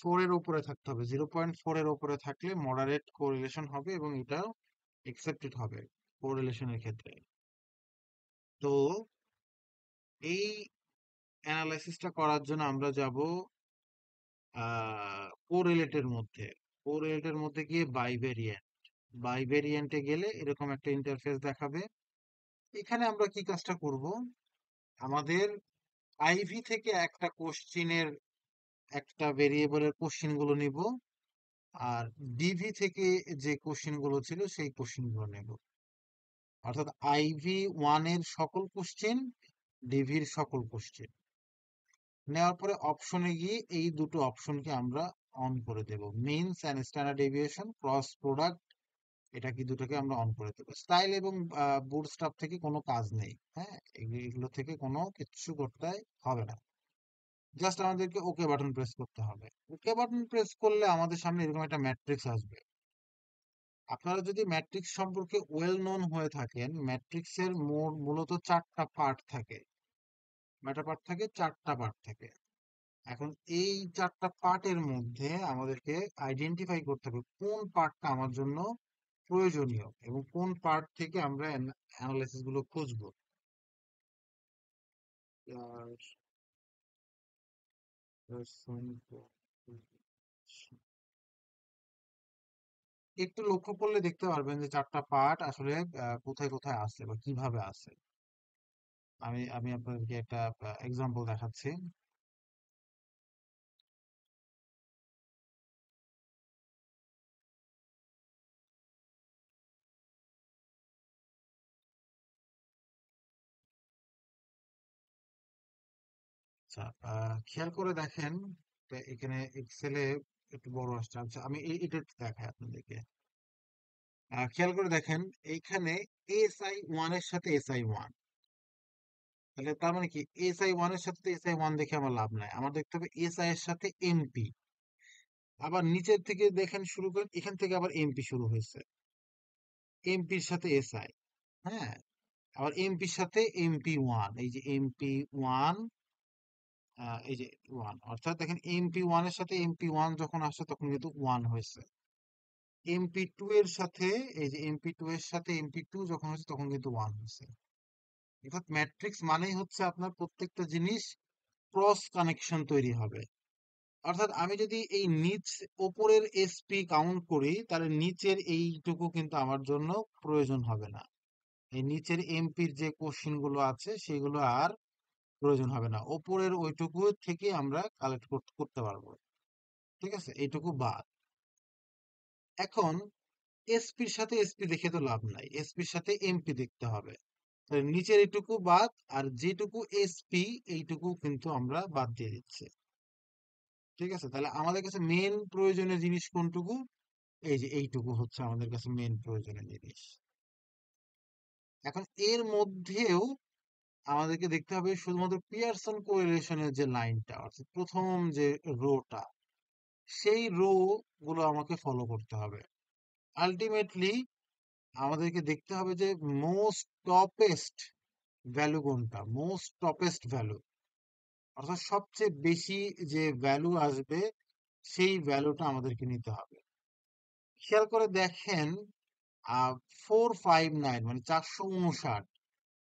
4 এর উপরে থাকতে হবে। 0.4 এর উপরে থাকলে মডারেট কোরিলেশন হবে এবং এটাও একসেপ্টেড হবে কোরিলেশনের ক্ষেত্রে। তো এই অ্যানালাইসিসটা করার জন্য আমরা যাব কোরিলেটের মধ্যে। কোরিলেটের মধ্যে গিয়ে বাইভেরিয়েন্টে গেলে এরকম একটা ইন্টারফেস দেখাবে। এখানে আমরা কি কাজটা করব? আমাদের আইভি থেকে একটা কোশ্চিনের, একটা ভেরিয়েবলের কোশ্চিন গুলো নিব, আর ডিভি থেকে যে কোশ্চিন গুলো ছিল সেই কোশ্চিন গুলো নেব। অর্থাৎ IV1 এর সকল কোশ্চিন, ডিভির সকল কোশ্চিন নেওয়ার পরে অপশনে গিয়ে এই দুটো অপশনকে আমরা অন করে দেব। Means and standard deviation, cross product, এটা কি দুটোকে আমরা অন করে দেবো। স্টাইল এবং বুটস্ট্র্যাপ থেকে কোনো কাজ নেই। হ্যাঁ, এগুলো থেকে কোনো কিছু করতে হবে না। জাস্ট আমাদেরকে ওকে বাটন প্রেস করতে হবে। ওকে বাটন প্রেস করলে আমাদের সামনে এরকম একটা ম্যাট্রিক্স আসবে। আপনারা যদি ম্যাট্রিক্স সম্পর্কে ওয়েল নোন হয়ে থাকেন, ম্যাট্রিক্সের মূলত 4টা পার্ট থাকে। কয়টা পার্ট থাকে? 4টা পার্ট থাকে। এখন এই 4টা পার্টের মধ্যে আমাদেরকে আইডেন্টিফাই করতে হবে কোন পার্টটা আমার জন্য প্রয়োজনীয় এবং কোন পার্ট থেকে আমরা অ্যানালাইসিস গুলো খুঁজবো। আর একটু লক্ষ্য করলে দেখতে পারবেন যে 4টা পার্ট আসলে কোথায় কোথায় আছে বা কিভাবে আছে। আমি আপনাদেরকে একটা এক্সাম্পল দেখাচ্ছি। আচ্ছা, খেয়াল করে দেখেন, এখানে এক্সেলে একটু বড় আসছে। আচ্ছা, আমি এটা একটু দেখাই আপনাদেরকে। খেয়াল করে দেখেন, এইখানে SI1 এর সাথে SI1, তাহলে তার মানে কি SI1 এর সাথে SI1 দেখে আমার লাভ নাই, আমার দেখতে হবে SI এর সাথে MP। আবার নিচের থেকে দেখেন, শুরু করেন এখান থেকে আবার MP শুরু হয়েছে, এমপির সাথে SI। হ্যাঁ, আবার এমপির সাথে MP1, এই যে MP1, এই যে 1, অর্থাৎ দেখেন MP1 এর সাথে MP1 যখন আসছে তখন কিন্তু 1 হয়েছে। MP2 এর সাথে, এই যে MP2 এর সাথে MP2 যখন হচ্ছে তখন কিন্তু 1 হয়েছে। অর্থাৎ ম্যাট্রিক্স মানেই হচ্ছে আপনার প্রত্যেকটা জিনিস ক্রস কানেকশন তৈরি হবে। অর্থাৎ আমি যদি এই ওপরের এসপি কাউন্ট করি, তাহলে নিচের এইটুকু কিন্তু আমার জন্য প্রয়োজন হবে না। এই নিচের এমপির যে কোশ্চেন গুলো আছে সেগুলো আর প্রয়োজন হবে না, ওপরের ওইটুকু থেকে আমরা কালেক্ট করতে পারবো। ঠিক আছে, এইটুকু বাদ। এখন এসপির সাথে এসপি দেখে তো লাভ নাই, এসপির সাথে এমপি দেখতে হবে। তাহলে নিচের এইটুকু বাদ, আর যেটুকু এসপি এইটুকু কিন্তু আমরা বাদ দিয়ে দিচ্ছি। ঠিক আছে, তাহলে আমাদের কাছে মেন প্রয়োজনীয় জিনিস কোনটুকু? এই যে এইটুকু হচ্ছে আমাদের কাছে মেন প্রয়োজনীয় জিনিস। এখন এর মধ্যেও আমাদেরকে দেখতে হবে শুধুমাত্র পিয়ারসন কোরিলেশনের যে লাইনটা, অর্থাৎ প্রথম যে রোটা, সেই রো গুলো আমাকে ফলো করতে হবে। আলটিমেটলি আমাদেরকে দেখতে হবে যে মোস্ট টপেস্ট ভ্যালু কোনটা, মোস্ট টপেস্ট ভ্যালু, অর্থাৎ সবচেয়ে বেশি যে ভ্যালু আসবে সেই ভ্যালুটা আমাদেরকে নিতে হবে। খেয়াল করে দেখেন, 459 মানে 459,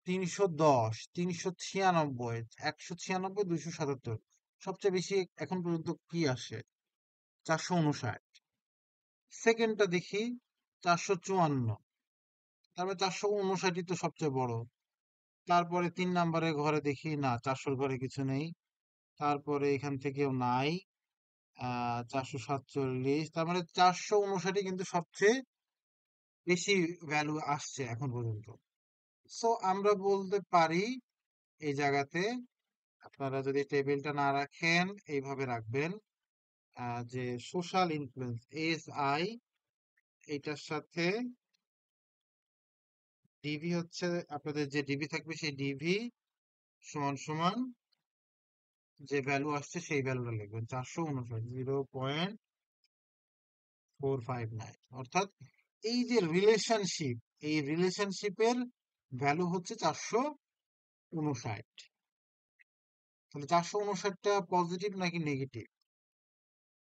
310, 396, 196, 277, সবচেয়ে বেশি এখন পর্যন্ত কি আসে? 459। সেকেন্ডটা দেখি, 454, তারপরে 459ই তো সবচেয়ে বড়। তারপরে 3 নাম্বারের ঘরে দেখি, না 400-র ঘরে কিছু নেই। তারপরে এখান থেকেও নাই। 447, তার মানে 459ই কিন্তু সবচেয়ে বেশি ভ্যালু আসছে এখন পর্যন্ত। সো আমরা বলতে পারি এই জায়গাতে, আপনারা যদি টেবিলটা না রাখেন এইভাবে রাখবেন, যে সোশ্যাল ইনফ্লুয়েন্স SI, এইটার সাথে ডিভি হচ্ছে, আপনাদের যে ডিভি থাকবে সেই ডিভি সমান সমান যে ভ্যালু আসছে সেই ভ্যালুটা লিখবেন, 459, 0.459। অর্থাৎ এই যে রিলেশনশিপ, এই রিলেশনশিপের ভ্যালু হচ্ছে 459। তাহলে 459টা পজিটিভ নাকি নেগেটিভ?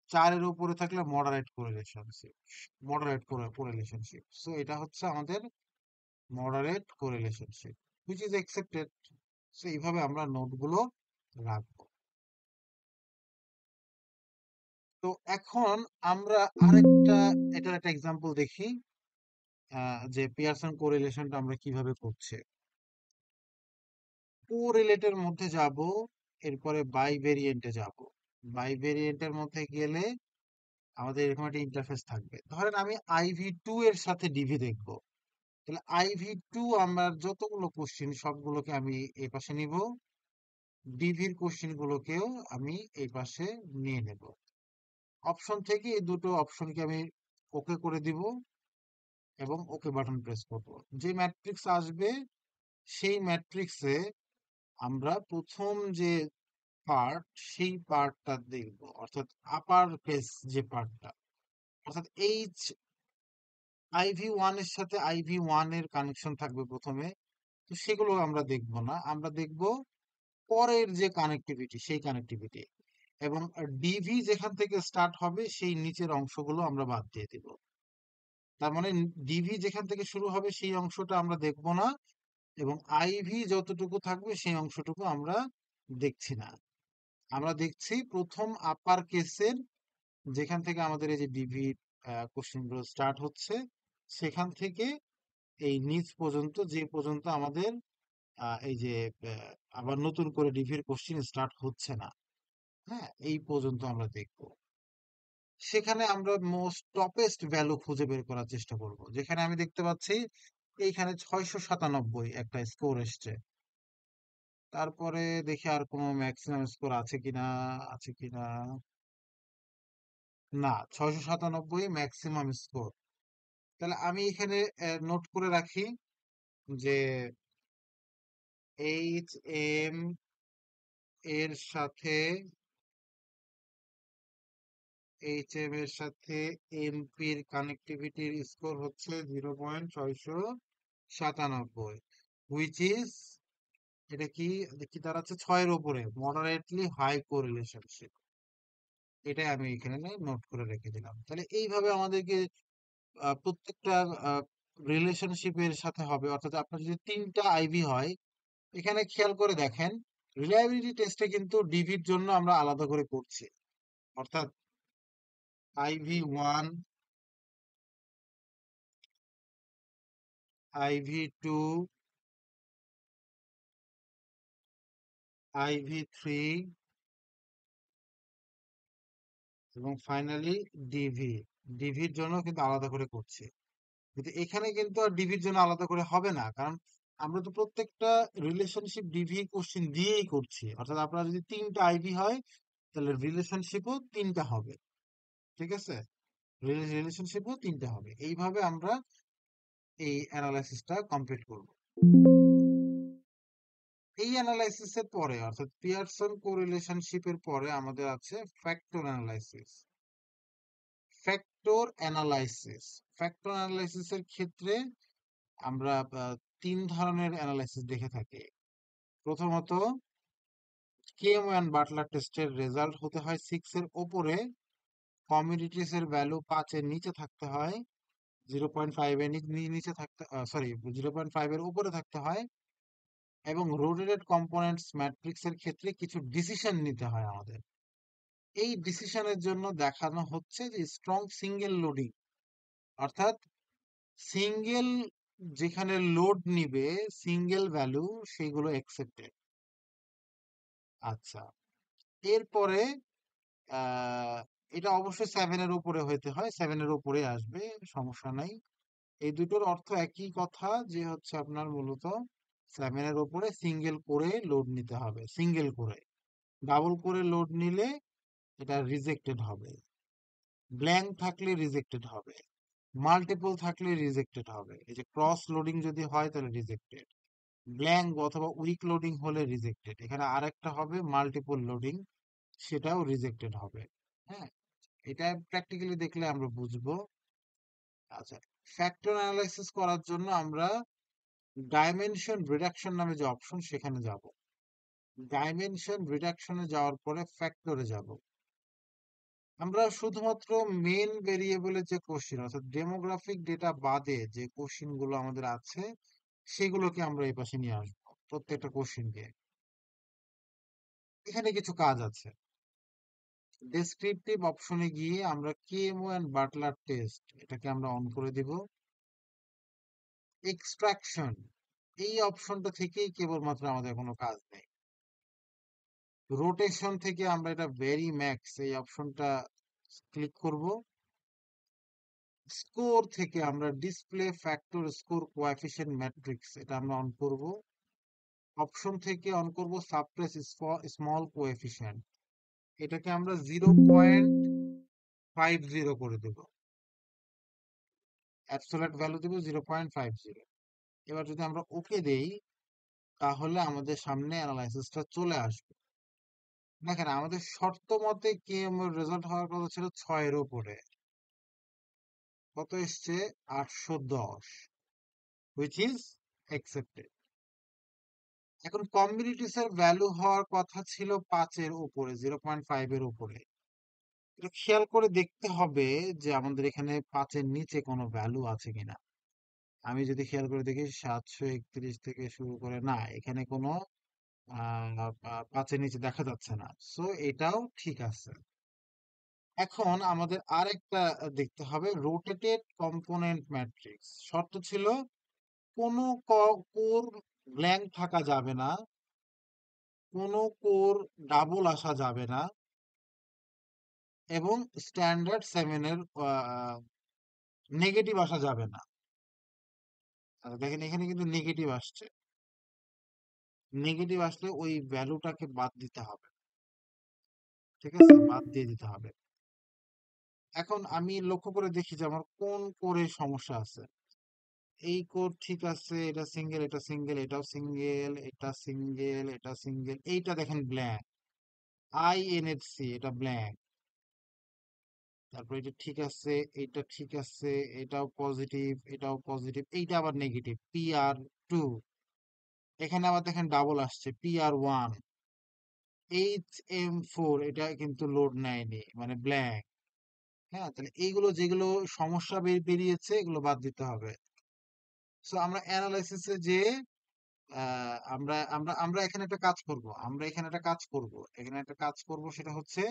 4-এর উপরে থাকলে moderate correlationship, moderate correlationship. So এটা হচ্ছে আমাদের moderate correlationship, which is accepted. So এইভাবে আমরা নোটগুলো রাখবো। তো এখন আমরা আরেকটা, এটার একটা এক্সাম্পল দেখি, যে পিয়ারসন কোরিলেশনটা আমরা কিভাবে করছি। কোরিলেটের মধ্যে যাব, এরপরে বাইভেরিয়েন্টে যাব। বাইভেরিয়েন্টের মধ্যে গেলে আমাদের এরকম একটা ইন্টারফেস থাকবে। ধরেন আমি IV2 এর সাথে ডিভি দেখব, তাহলে IV2 আমার যতগুলো কোশ্চিন সবগুলোকে আমি এই পাশে নিব, ডিভির কোশ্চিন গুলোকেও আমি এই পাশে নিয়ে নেব। অপশন থেকে এই দুটো অপশনকে আমি ওকে করে দিব এবং ওকে বাটন প্রেস করব। যে ম্যাট্রিক্স আসবে সেই ম্যাট্রিক্সে আমরা প্রথম যে পার্ট, সেই পার্টটা দেখব, অর্থাৎ আপার কেস যে পার্টটা, অর্থাৎ IV1 এর সাথে IV1 এর কানেকশন থাকবে প্রথমে। তো সেগুলো আমরা দেখব না, আমরা দেখব পরের যে কানেক্টিভিটি সেই কানেক্টিভিটি, এবং ডিভি যেখান থেকে স্টার্ট হবে সেই নিচের অংশগুলো আমরা বাদ দিয়ে দিব। তার মানে ডিভি যেখান থেকে শুরু হবে সেই অংশটা আমরা দেখব না, এবং আইভি যতটুকু থাকবে সেই অংশটুকু আমরা দেখছি না। আমরা দেখছি প্রথম আপার কেসের, যেখান থেকে আমাদের এই যে ডিভি কোশ্চেন গুলো স্টার্ট হচ্ছে, সেখান থেকে এই নিচ পর্যন্ত, যে পর্যন্ত আমাদের এই যে আবার নতুন করে ডিভির কোশ্চেন স্টার্ট হচ্ছে না, হ্যাঁ, এই পর্যন্ত আমরা দেখব। সেখানে আমরা মোস্ট টপেস্ট ভ্যালু খুঁজে বের করার চেষ্টা করব, যেখানে আমি দেখতে পাচ্ছি এইখানে 697 একটা স্কোর এসছে। তারপরে দেখি আর কোনো ম্যাক্সিমাম স্কোর আছে কিনা, আছে কিনা, না, 697 ম্যাক্সিমাম স্কোর। তাহলে আমি এখানে নোট করে রাখি যে HM এর সাথে, এর সাথে এমপির কানেক্টিভিটির স্কোর হচ্ছে 0.697, হুইচ ইজ, এটা কি, কি দাঁড়াচ্ছে, 6-এর উপরে, মডারেটলি হাই কোরিলেশনশিপ। এটাই আমি এখানে নোট করে রেখে দিলাম। তাহলে এইভাবে আমাদেরকে প্রত্যেকটা রিলেশনশিপের সাথে হবে, অর্থাৎ আপনার যদি 3টা আইভি হয়, এখানে খেয়াল করে দেখেন, রিলায়েবিলিটি টেস্টে কিন্তু ডিভির জন্য আমরা আলাদা করে করছি, অর্থাৎ IV1, IV2, IV3 এবং ফাইনালি ডিভি। ডিভির জন্য কিন্তু আলাদা করে করছি, কিন্তু এখানে কিন্তু আর ডিভির জন্য আলাদা করে হবে না, কারণ আমরা তো প্রত্যেকটা রিলেশনশিপ ডিভি কোশ্চেন দিয়েই করছি। অর্থাৎ আপনার যদি 3টা আইভি হয় তাহলে রিলেশনশিপও 3টা হবে। ঠিক আছে, রিলেশনশিপও 3টা হবে। এইভাবে আমরা এই অ্যানালাইসিসটা কমপ্লিট করব। এই অ্যানালাইসিসের পরে অর্থাৎ পিয়ারসন কোরিলেশনশিপের পরে আমাদের আছে ফ্যাক্টর অ্যানালাইসিস। ফ্যাক্টর অ্যানালাইসিসের ক্ষেত্রে আমরা 3 ধরনের অ্যানালাইসিস দেখে থাকি। প্রথমত, কেএম অ্যান্ড বাটলার টেস্টের রেজাল্ট হতে হয় 6 এর ওপরে, কমিউনিটিস এর ভ্যালু 5 এর নিচে থাকতে হয়, 0.5 এর নিচে থাকতে, সরি 0.5 এর উপরে থাকতে হয়, এবং রোটেটেড কম্পোনেন্টস ম্যাট্রিক্স এর ক্ষেত্রে কিছু ডিসিশন নিতে হয় আমাদের। এই ডিসিশনের জন্য দেখানো হচ্ছে যে স্ট্রং সিঙ্গেল লোডিং, অর্থাৎ সিঙ্গেল যেখানে লোড নিবে সিঙ্গেল ভ্যালু সেগুলো একসেপ্টেড। আচ্ছা, এরপরে আহ এটা অবশ্যই 7 এর উপরে হইতে হয়, 7 এর উপরে আসবে, সমস্যা নাই। এই দুটোর অর্থ একই কথা, যে হচ্ছে আপনার মূলত 7 এর উপরে সিঙ্গেল করে লোড নিতে হবে। সিঙ্গেল করে, ডাবল করে লোড নিলে এটা রিজেক্টেড হবে, ব্ল্যাঙ্ক থাকলে রিজেক্টেড হবে, মাল্টিপল থাকলে রিজেক্টেড হবে। এই যে ক্রস লোডিং যদি হয় তাহলে রিজেক্টেড, ব্ল্যাঙ্ক অথবা উইক লোডিং হলে রিজেক্টেড। এখানে আরেকটা হবে মাল্টিপল লোডিং, সেটাও রিজেক্টেড হবে। হ্যাঁ, এটা প্র্যাকটিক্যালি দেখলে আমরা বুঝবো। আচ্ছা, ফ্যাক্টর অ্যানালাইসিস করার জন্য আমরা ডাইমেনশন রিডাকশন নামে যে অপশন সেখানে যাব। ডাইমেনশন রিডাকশনে যাওয়ার পরে ফ্যাক্টরে যাব। আমরা শুধুমাত্র মেন ভেরিয়েবলের যে কোশ্চিন অর্থাৎ ডেমোগ্রাফিক ডেটা বাদে যে কোশ্চিন গুলো আমাদের আছে সেগুলোকে আমরা এই পাশে নিয়ে আসবো, প্রত্যেকটা কোশ্চিনকে। এখানে কিছু কাজ আছে। ডেসক্রিপটিভ অপশনে গিয়ে আমরা কেএমও এন্ড বাটলার টেস্ট এটাকে আমরা অন করে দিব। এক্সট্রাকশন, এই অপশনটা থেকেই কেবলমাত্র আমাদের কোনো কাজ নেই। রোটেশন থেকে আমরা এটা ভেরি ম্যাক্স এই অপশনটা ক্লিক করব। স্কোর থেকে আমরা display factor score coefficient matrix এটা আমরা অন করব। অপশন থেকে অন করব সাবট্রেস স্মল কোএফিসিয়েন্ট, এটাকে আমরা 0.50 করে দেব। অ্যাবসোলিউট ভ্যালু দেব 0.50। এবার যদি আমরা ওকে দেই তাহলে আমাদের সামনে অ্যানালাইসিসটা চলে আসবে। দেখেন, আমাদের শর্ত মতে কেএম এর রেজাল্ট হওয়ার কথা ছিল 6 এর উপরে, কত এসছে 810, হুইচ ইজ অ্যাকসেপ্টেড। এখন কমিউনিটিস এর ভ্যালু হওয়ার কথা ছিল 5 এর উপরে, 0.5 এর উপরে। এটা খেয়াল করে দেখতে হবে যে আমাদের এখানে 5 এর নিচে কোনো ভ্যালু আছে কিনা। আমি যদি খেয়াল করে দেখি 731 থেকে শুরু করে, না এখানে কোনো 5 এর নিচে দেখা যাচ্ছে না, সো এটাও ঠিক আছে। এখন আমাদের আরেকটা দেখতে হবে, রোটেটেড কম্পোনেন্ট ম্যাট্রিক্স। শর্ত ছিল কোনো কোর ব্ল্যাঙ্ক থাকা যাবে না, কোনো কোর ডাবল আসা যাবে না, এবং স্ট্যান্ডার্ড 7 এর নেগেটিভ আসা যাবে না। দেখেন এখানে কিন্তু নেগেটিভ আসছে, নেগেটিভ আসলে ওই ভ্যালুটাকে বাদ দিতে হবে। ঠিক আছে, বাদ দিয়ে দিতে হবে। এখন আমি লক্ষ্য করে দেখি যে আমার কোন কোরে সমস্যা আছে। এই কোড ঠিক আছে, এটা সিঙ্গেল, এটা সিঙ্গেল, এটাও সিঙ্গেল, এটা সিঙ্গেল, এটা সিঙ্গেল, এইটা দেখেন ব্ল্যাঙ্ক। INHC এটা ব্ল্যাঙ্ক। তারপর এটা ঠিক আছে, এটা ঠিক আছে, এটাও পজিটিভ, এটাও পজিটিভ, এইটা আবার নেগেটিভ PR2। এখানে আবার দেখেন ডাবল আসছে PR1। HM4 এটা কিন্তু লোড নেয়নি, মানে ব্ল্যাঙ্ক। হ্যাঁ, তাহলে এইগুলো যেগুলো সমস্যা বেরিয়েছে এগুলো বাদ দিতে হবে। সো আমরা অ্যানালাইসিসে যে আমরা আমরা আমরা এখানে একটা কাজ করব, এখানে একটা কাজ করব, সেটা হচ্ছে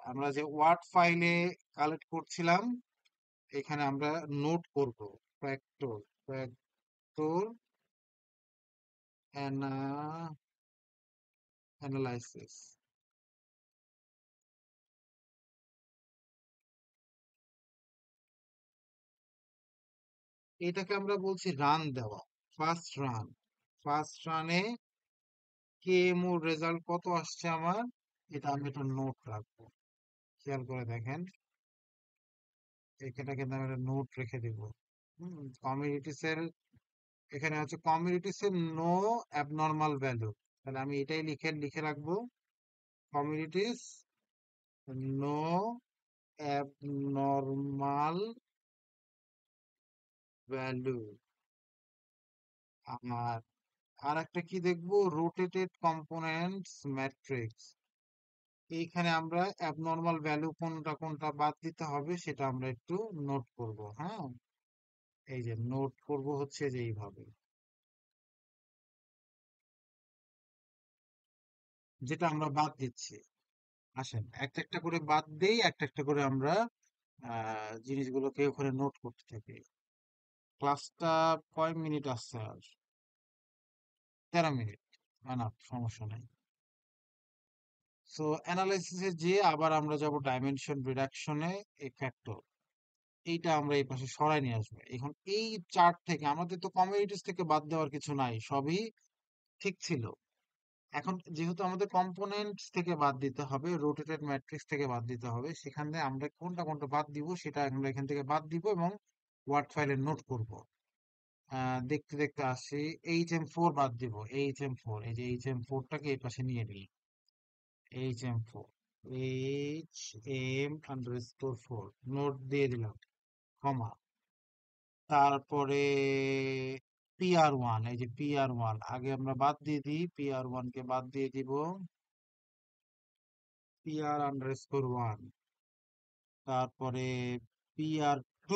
আমরা যে ওয়ার্ড ফাইলে কালেক্ট করছিলাম, এখানে আমরা নোট করব ফ্যাক্টর ফ্যাক্টর অ্যানালাইসিস। এটাকে আমরা বলছি রান দেওয়া, ফার্স্ট রান। ফার্স্ট রানে কেএমও রেজাল্ট কত আসছে আমার, এটা আমি একটা নোট রাখবো। খেয়াল করে দেখেন, এখানে কিন্তু আমি একটা নোট রেখে দিব। কমিউনিটিস এর এখানে হচ্ছে কমিউনিটিস এর নো অ্যাবনর্মাল ভ্যালু, তাহলে আমি এটাই লিখে রাখবো, কমিউনিটিস নো অ্যাবনর্মাল ভ্যালু। আর আর একটা কি দেখবো, রোটেটেড কম্পোনেন্টস ম্যাট্রিক্স। এইখানে আমরা অ্যাবনর্মাল ভ্যালু কোনটা কোনটা বাদ দিতে হবে সেটা আমরা একটু নোট করব। হ্যাঁ, এই যে নোট করব হচ্ছে যে এইভাবে, যেটা আমরা বাদ দিচ্ছি। আসেন একটা একটা করে বাদ দেই, একটা একটা করে আমরা জিনিসগুলোকে ওখানে নোট করতে থাকি। ক্লাসটা কয় মিনিট আছে আর? 13 মিনিট, না সমস্যা নাই। সো অ্যানালাইসিসে যে আবার আমরা যাব ডাইমেনশন রিডাকশনে, এই ফ্যাক্টর, এইটা আমরা এই পাশে সরাই নিয়ে আসবো। এখন এই চার্ট থেকে আমাদের তো কমিউনিটিস থেকে বাদ দেওয়ার কিছু নাই, সবই ঠিক ছিল। এখন যেহেতু আমাদের কম্পোনেন্টস থেকে বাদ দিতে হবে, রোটেটেড ম্যাট্রিক্স থেকে বাদ দিতে হবে, সেখানে আমরা কোনটা কোনটা বাদ দিব সেটা আমরা এখান থেকে বাদ দিব এবং ওয়ার্ড ফাইলে নোট করব। দেখতে দেখতে আসি, HM4 বাদ দিব, HM4, এই যে HM4টাকে এই পাশে নিয়ে নিই, HM4, HM_4 নোট দিয়ে দিলাম, কমা। তারপরে PR1, এই যে PR1 আগে আমরা বাদ দিয়ে দিই, PR1 কে বাদ দিয়ে দিব, PR_1। তারপরে PR2,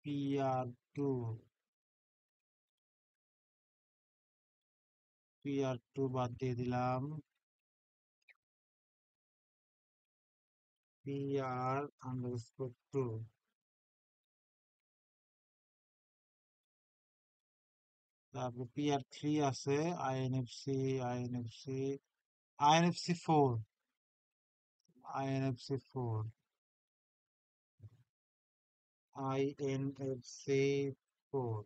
PR2, PR2 বাদ দিয়ে দিলাম, PR_2। তারপর PR3 আছে, INFC, INFC, INFC4, INFC4, INFC4।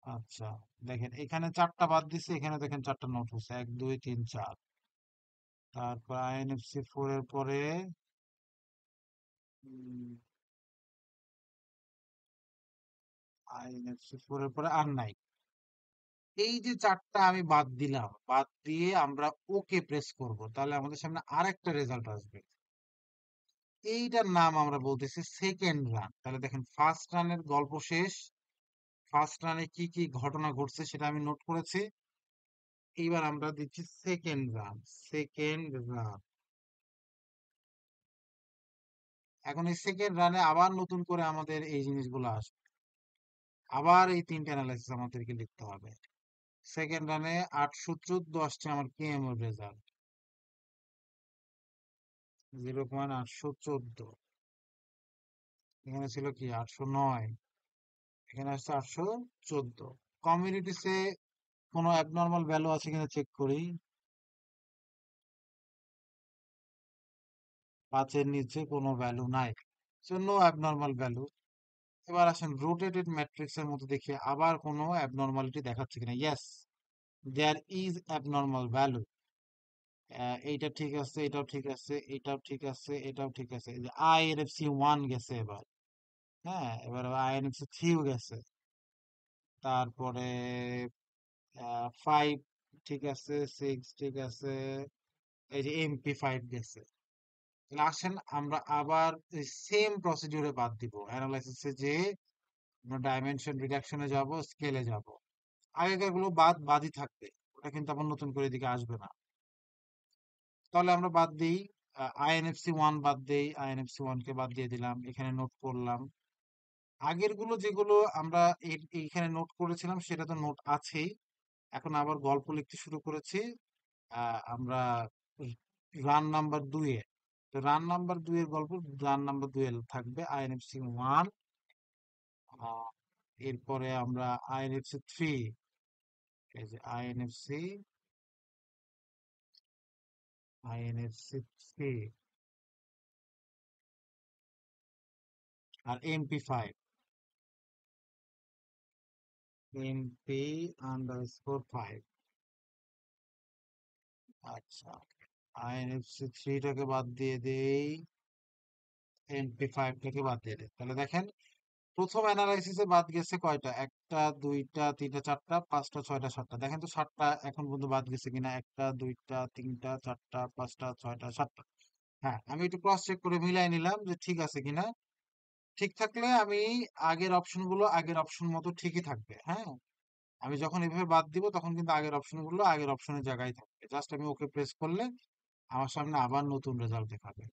আচ্ছা, দেখেন এখানে 4টা বাদ দিছে, এখানে দেখেন 4টা নোট হচ্ছে, 1 2 3 4। তারপর INFC4 এর পরে INFC4 এর পরে আর নাই। এই যে 4টা আমি বাদ দিলাম, বাদ দিয়ে আমরা ওকে প্রেস করব, তাহলে আমাদের সামনে আরেকটা রেজাল্ট আসবে। এইটার নাম আমরা বলতেছি সেকেন্ড রান। তাহলে দেখেন ফার্স্ট রানের গল্প শেষ, ফার্স্ট রানে কি কি ঘটনা ঘটছে সেটা আমি নোট করেছি। এইবার আমরা দিচ্ছি সেকেন্ড রান, সেকেন্ড রান। এখন এই সেকেন্ড রানে আবার নতুন করে আমাদের এই জিনিসগুলো আসবে, আবার এই 3টে অ্যানালাইসিস আমাদেরকে লিখতে হবে। সেকেন্ড রানে 814 আসছে আমার কেএমও রেজাল্ট, 0.814। এখানে ছিল কি 809, এখানে আসছে 814। কমিউনিটিসে কোনো অ্যাবনর্মাল ভ্যালু আছে কিনা চেক করি, 5-এর নিচে কোনো ভ্যালু নাই, সো নো অ্যাবনর্মাল ভ্যালু। এবার আসেন রোটেটেড ম্যাট্রিক্স এর মধ্যে দেখি আবার কোনো অ্যাবনর্মালিটি দেখাচ্ছে কিনা। Yes, there is abnormal value. এইটা ঠিক আছে, এটাও ঠিক আছে, এটাও ঠিক আছে, এটাও ঠিক আছে। এই যে INFC1 গেছে এবার, হ্যাঁ এবার INFC3ও গেছে। তারপরে 5 ঠিক আছে, 6 ঠিক আছে, এই যে MP5 গেছে। তাহলে আসেন আমরা আবার সেম প্রসিডিউরে বাদ দিব, অ্যানালাইসিসে যে আমরা ডাইমেনশন রিডাকশনে যাব, স্কেলে যাব। আগেকার গুলো বাদই থাকবে, ওটা কিন্তু আবার নতুন করে এদিকে আসবে না। তাহলে আমরা বাদ দিই, INFC1 বাদ দেই, INFC1 কে বাদ দিয়ে দিলাম, এখানে নোট করলাম। আগের গুলো যেগুলো আমরা এইখানে নোট করেছিলাম সেটা তো নোট আছেই। এখন আবার গল্প লিখতে শুরু করেছি। আমরা রান নাম্বার 2 এ। তো রান নাম্বার 2 এর গল্প, রান নাম্বার 2 এ থাকবে আইএনএফসি 1, এরপরে আমরা আইএনএফসি 3, এই যে আইএনএফসি 3 আর MP5 আচ্ছা, আইএনএফসি 3টাকে বাদ দিয়ে দেই, MP5টাকে বাদ দিয়ে দেই, তাহলে দেখেন প্রথম অ্যানালাইসিসে বাদ গেছে কয়টা, একটা দুইটা তিনটা চারটা পাঁচটা ছয়টা সাতটা, দেখেন তো সাতটা এখন পর্যন্ত বাদ গেছে কিনা, একটা দুইটা তিনটা চারটা পাঁচটা ছয়টা সাতটা। হ্যাঁ, আমি একটু ক্রস চেক করে মিলাই নিলাম যে ঠিক আছে কিনা। ঠিক থাকলে আমি আগের অপশন মতো ঠিকই থাকবে। হ্যাঁ, আমি যখন এভাবে বাদ দিব তখন কিন্তু আগের অপশনগুলো আগের অপশনের জায়গায় থাকবে, জাস্ট আমি ওকে প্রেস করলে আমার সামনে আবার নতুন রেজাল্ট দেখাবে।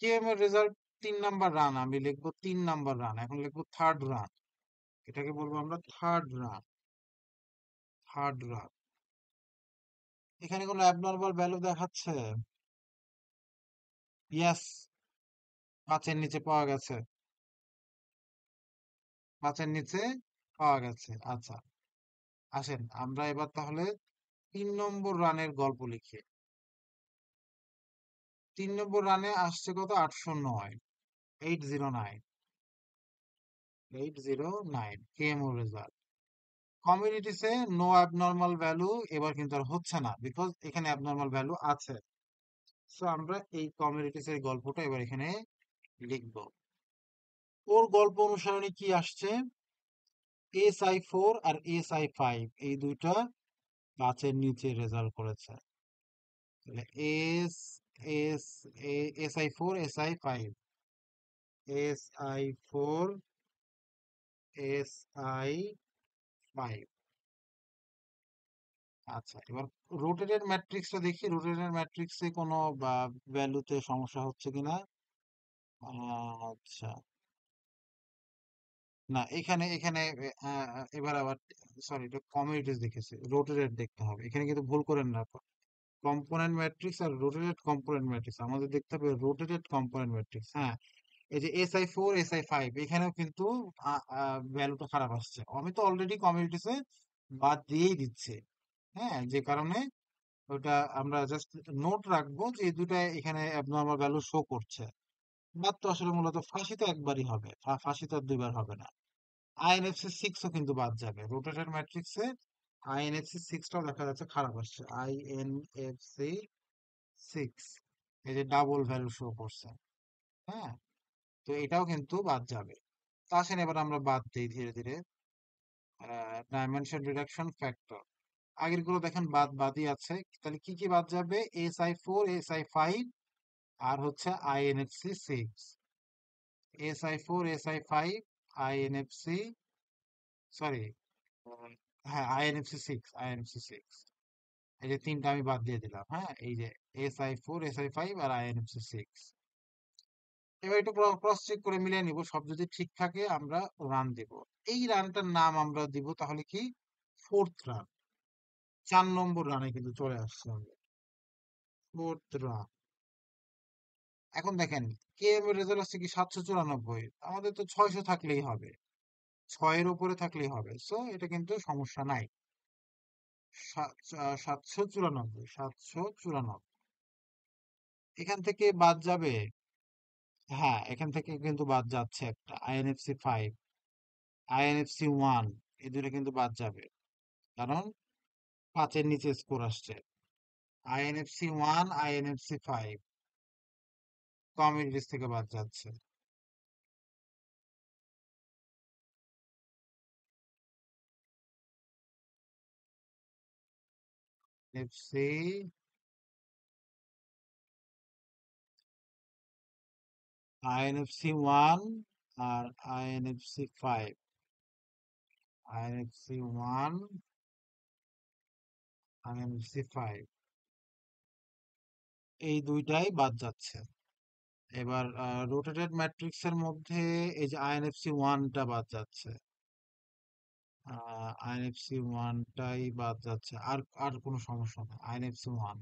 কেএম এর রেজাল্ট 3 নাম্বার রান, আমি লিখবো 3 নাম্বার রান, এখন লিখবো থার্ড রান, এটাকে বলবো আমরা থার্ড রান। এখানে কোনো অ্যাবনর্মাল ভ্যালু দেখাচ্ছে? ইয়েস, 5-এর নিচে পাওয়া গেছে, 5-এর নিচে পাওয়া গেছে। আচ্ছা, আসেন আমরা এবার তাহলে 3 নম্বর রানের গল্প লিখি। 3 নম্বর রানে আসছে কত, 809, 809, 809 কেএমও রেজাল্ট। কমিউনিটিসে নো অ্যাবনর্মাল ভ্যালু, এবার কিন্তু আর হচ্ছে না, বিকজ এখানে অ্যাবনর্মাল ভ্যালু আছে। সো আমরা এই কমিউনিটিস এর গল্পটা এবার এখানে লিখবো। ওর গল্প অনুসারণে কি আসছে, SI4 আর SI5 এই দুইটা 5-এর নিচে রেজাল্ট করেছে। তাহলে S S SI4 SI5, SI4 SI5। আচ্ছা, এবার রোটেটেড ম্যাট্রিক্সটা দেখি, রোটেটেড ম্যাট্রিক্সে কোনো ভ্যালুতে সমস্যা হচ্ছে কিনা। আচ্ছা, না এখানে এখানে এবার আবার সরি, এটা কমিউনিটিস দেখেছি, রোটেটেড দেখতে হবে, এখানে কিন্তু ভুল করেন না। কম্পোনেন্ট ম্যাট্রিক্স আর রোটেটেড কম্পোনেন্ট ম্যাট্রিক্স, আমাদের দেখতে হবে রোটেটেড কম্পোনেন্ট ম্যাট্রিক্স। হ্যাঁ, এই যে SI4 SI5 এখানেও কিন্তু ভ্যালুটা খারাপ আসছে, আমি তো অলরেডি কমিউনিটিসে বাদ দিয়েই দিচ্ছি। হ্যাঁ, যে কারণে ওটা আমরা জাস্ট নোট রাখবো যে এই দুটা এখানে অ্যাবনর্মাল ভ্যালু শো করছে। বাদ তো আসলে মূলত ফাঁসি তো একবারই হবে, ফাঁসি তো আর দুইবার হবে না। INFC6ও কিন্তু বাদ যাবে রোটেটেড ম্যাট্রিক্সে, INFC6টাও দেখা যাচ্ছে খারাপ আসছে, INFC6 এই যে ডাবল ভ্যালু শো করছে। হ্যাঁ, তো এটাও কিন্তু বাদ যাবে। তা আসেন এবার আমরা বাদ দিই ধীরে ধীরে। ডাইমেনশন রিডাকশন ফ্যাক্টর, আগের গুলো দেখেন বাদই আছে, তাহলে কি কি বাদ যাবে, SI4 SI5 আর হচ্ছে INFC6, SI4 SI5 INFC, sorry, হ্যাঁ INFC6 এই যে তিনটা আমি বাদ দিয়ে দিলাম। হ্যাঁ, এই যে SI4 SI5 আর INFC6। এবার একটু ক্রস চেক করে মিলিয়ে নিব, সব যদি ঠিক থাকে আমরা রান দেব। এই রানটার নাম আমরা দিব তাহলে কি, ফোর্থ রান। 4 নম্বর রানে কিন্তু চলে আসছে আমরা, ফোর্থ রান। এখন দেখেন কেএম এর রেজাল্ট আসছে কি 794, আমাদের তো 600 থাকলেই হবে, 6-এর উপরে থাকলেই হবে, সো এটা কিন্তু সমস্যা নাই। 794, এখান থেকে বাদ যাবে। হ্যাঁ, এখান থেকে কিন্তু বাদ যাচ্ছে একটা, INFC5 INFC1, এই দুটো কিন্তু বাদ যাবে, কারণ 5-এর নিচে স্কোর আসছে। INFC1 INFC5 কমিউনিটিস থেকে বাদ যাচ্ছে। এফসি INFC1 আর INFC5, INFC1 INFC5 এই দুইটাই বাদ যাচ্ছে। এবার রোটেটেড ম্যাট্রিক্স এর মধ্যে এই যে INFC1টা বাদ যাচ্ছে, INFC1টাই বাদ যাচ্ছে, আর আর কোনো সমস্যা নেই। INFC1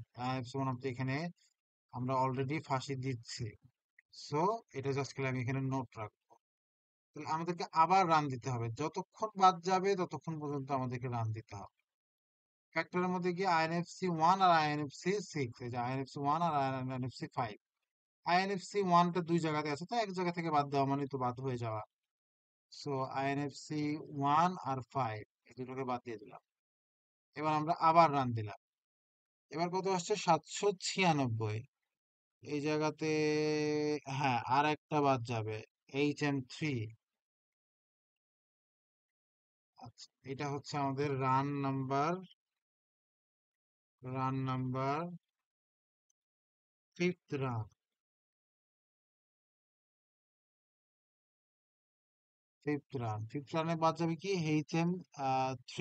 আপনি এখানে আমরা অলরেডি ফাঁসি দিচ্ছি। সো এটা জাস্ট খালি আমি এখানে নোট রাখবো। তাহলে আমাদেরকে আবার রান দিতে হবে, যতক্ষণ বাদ যাবে ততক্ষণ পর্যন্ত আমাদেরকে রান দিতে হবে। ফ্যাক্টরের মধ্যে গিয়ে আইএনএফসি 1 আর আইএনএফসি 6, এই যে আইএনএফসি 1 আর আইএনএফসি 5। আইএনএফসি 1টা দুই জায়গাতে আছে, তো এক জায়গা থেকে বাদ দেওয়া মানে তো বাদ হয়ে যাওয়া। সো আইএনএফসি 1 আর 5 এই দুটোকে বাদ দিয়ে দিলাম। এবার আমরা আবার রান দিলাম। এবার কত আসছে? 796। এই জায়গাতে হ্যাঁ আর একটা বাদ যাবে, HM3। আচ্ছা, এটা হচ্ছে আমাদের run number 5th run. 5th রানে বাদ যাবে কি? HM3।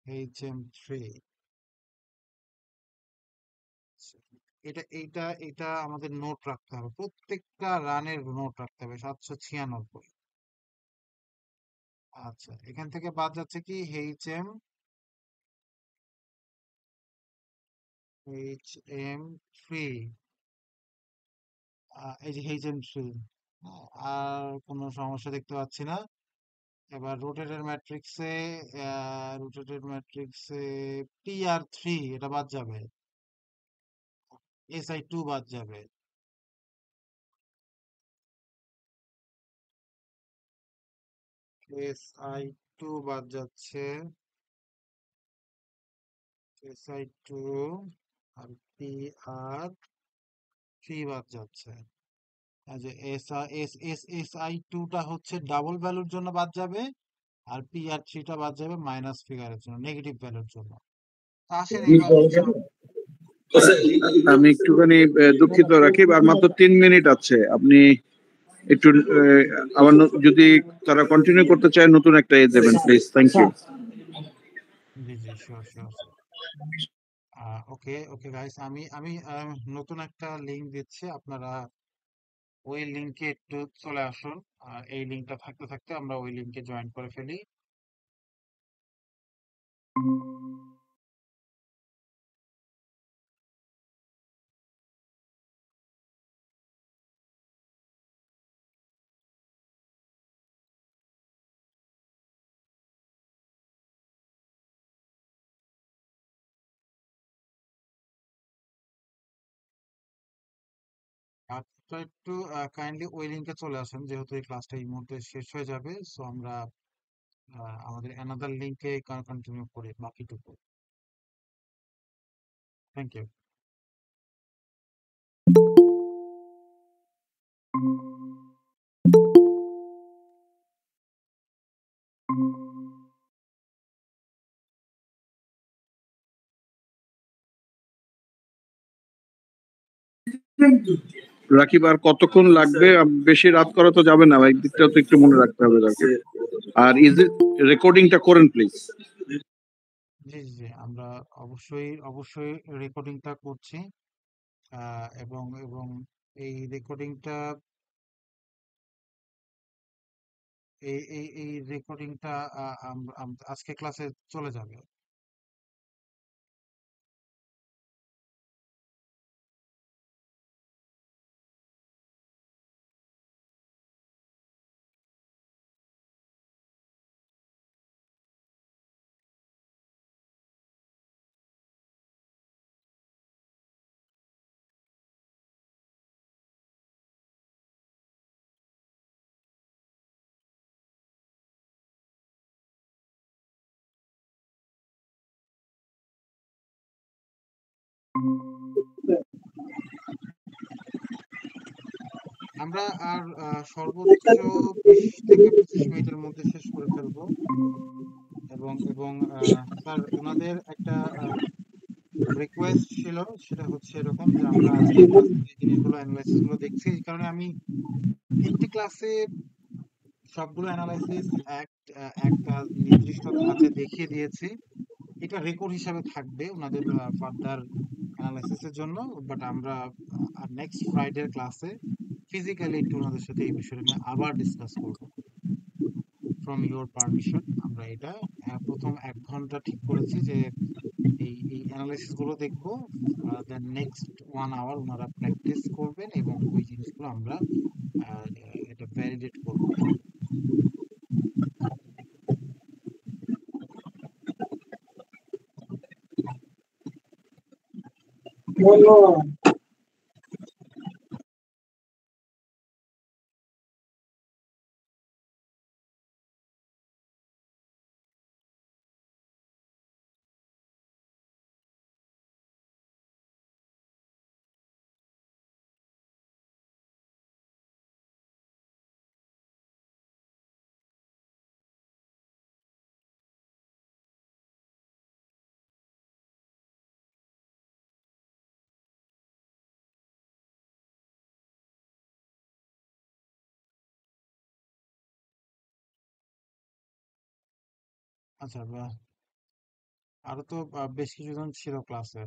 HM3 এটা আমাদের নোট রাখতে হবে, প্রত্যেকটা রানের নোট রাখতে হবে। 796। আচ্ছা, এখান থেকে বাদ যাচ্ছে কি? HM3। এই যে HM3। আর কোনো সমস্যা দেখতে পাচ্ছি না। এবার রোটেটেড ম্যাট্রিক্সে PR3 এটা বাদ যাবে, SI2 বাদ যাবে। SI2 বাদ যাচ্ছে, SI2 আর PR3 বাদ যাচ্ছে। আর যে SI2টা হচ্ছে ডাবল ভ্যালুর জন্য বাদ যাবে, আর PR3টা বাদ যাবে মাইনাস ফিগারের জন্য, নেগেটিভ ভ্যালুর জন্য। আসেন এবার হচ্ছে আমি একটুখানি দুঃখিত রাকিব, আর মাত্র 3 মিনিট আছে। আপনি একটু আবার যদি তারা কন্টিনিউ করতে চায় নতুন একটা দেবেন প্লিজ। Thank you. জি জি, sure sure. Okay okay guys, আমি আমি নতুন একটা লিংক দিচ্ছি, আপনারা ওই লিংকে একটু চলে আসুন। এই লিংকটা থাকতে থাকতে আমরা ওই লিংকে জয়েন করে ফেলি। আপনারা একটু কাইন্ডলি ওই লিংকে চলে আসেন, যেহেতু এই ক্লাসটা এই মুহূর্তে শেষ হয়ে যাবে। সো আমরা আমাদের অ্যানাদার লিংকে কন্টিনিউ করি বাকিটুকু। Thank you. রাকিব, আর কতক্ষণ লাগবে? বেশি রাত করা তো যাবে না, এই দিকটা তো একটু মনে রাখতে হবে রাকিব। আর রেকর্ডিংটা করেন প্লিজ। জি জি জি, আমরা অবশ্যই অবশ্যই রেকর্ডিংটা করছি। এবং এবং এই রেকর্ডিংটা এই রেকর্ডিংটা আজকে ক্লাসে চলে যাবে। আমরা আর সর্বোচ্চ 20 থেকে 25 মিনিটের মধ্যে শেষ করে ফেলবো। এবং স্যার, ওনাদের একটা রিকোয়েস্ট ছিল, সেটা হচ্ছে এরকম যে আমরা আজকে ক্লাসে যে জিনিসগুলো অ্যানালাইসিস গুলো দেখছি, এই কারণে আমি 3টি ক্লাসে সবগুলো অ্যানালাইসিস একটা নির্দিষ্ট ধাঁচে দেখিয়ে দিয়েছি। এটা রেকর্ড হিসাবে থাকবে ওনাদের ফার্দার অ্যানালাইসিসের জন্য। বাট আমরা নেক্সট ফ্রাইডের ক্লাসে ফিজিক্যালি একটু ওনাদের সাথে এই বিষয়টা নিয়ে আবার ডিসকাস করব। ফ্রম ইওর পারমিশন আমরা এটা প্রথম 1 ঘন্টা ঠিক করেছি যে এই অ্যানালাইসিস গুলো দেখবো। দেন নেক্সট 1 আওয়ার ওনারা প্র্যাকটিস করবেন এবং ওই জিনিসগুলো আমরা আহ, এটা ভ্যালিডেট করবো। আচ্ছা, আরো তো বেশ কিছুজন ছিল ক্লাসে,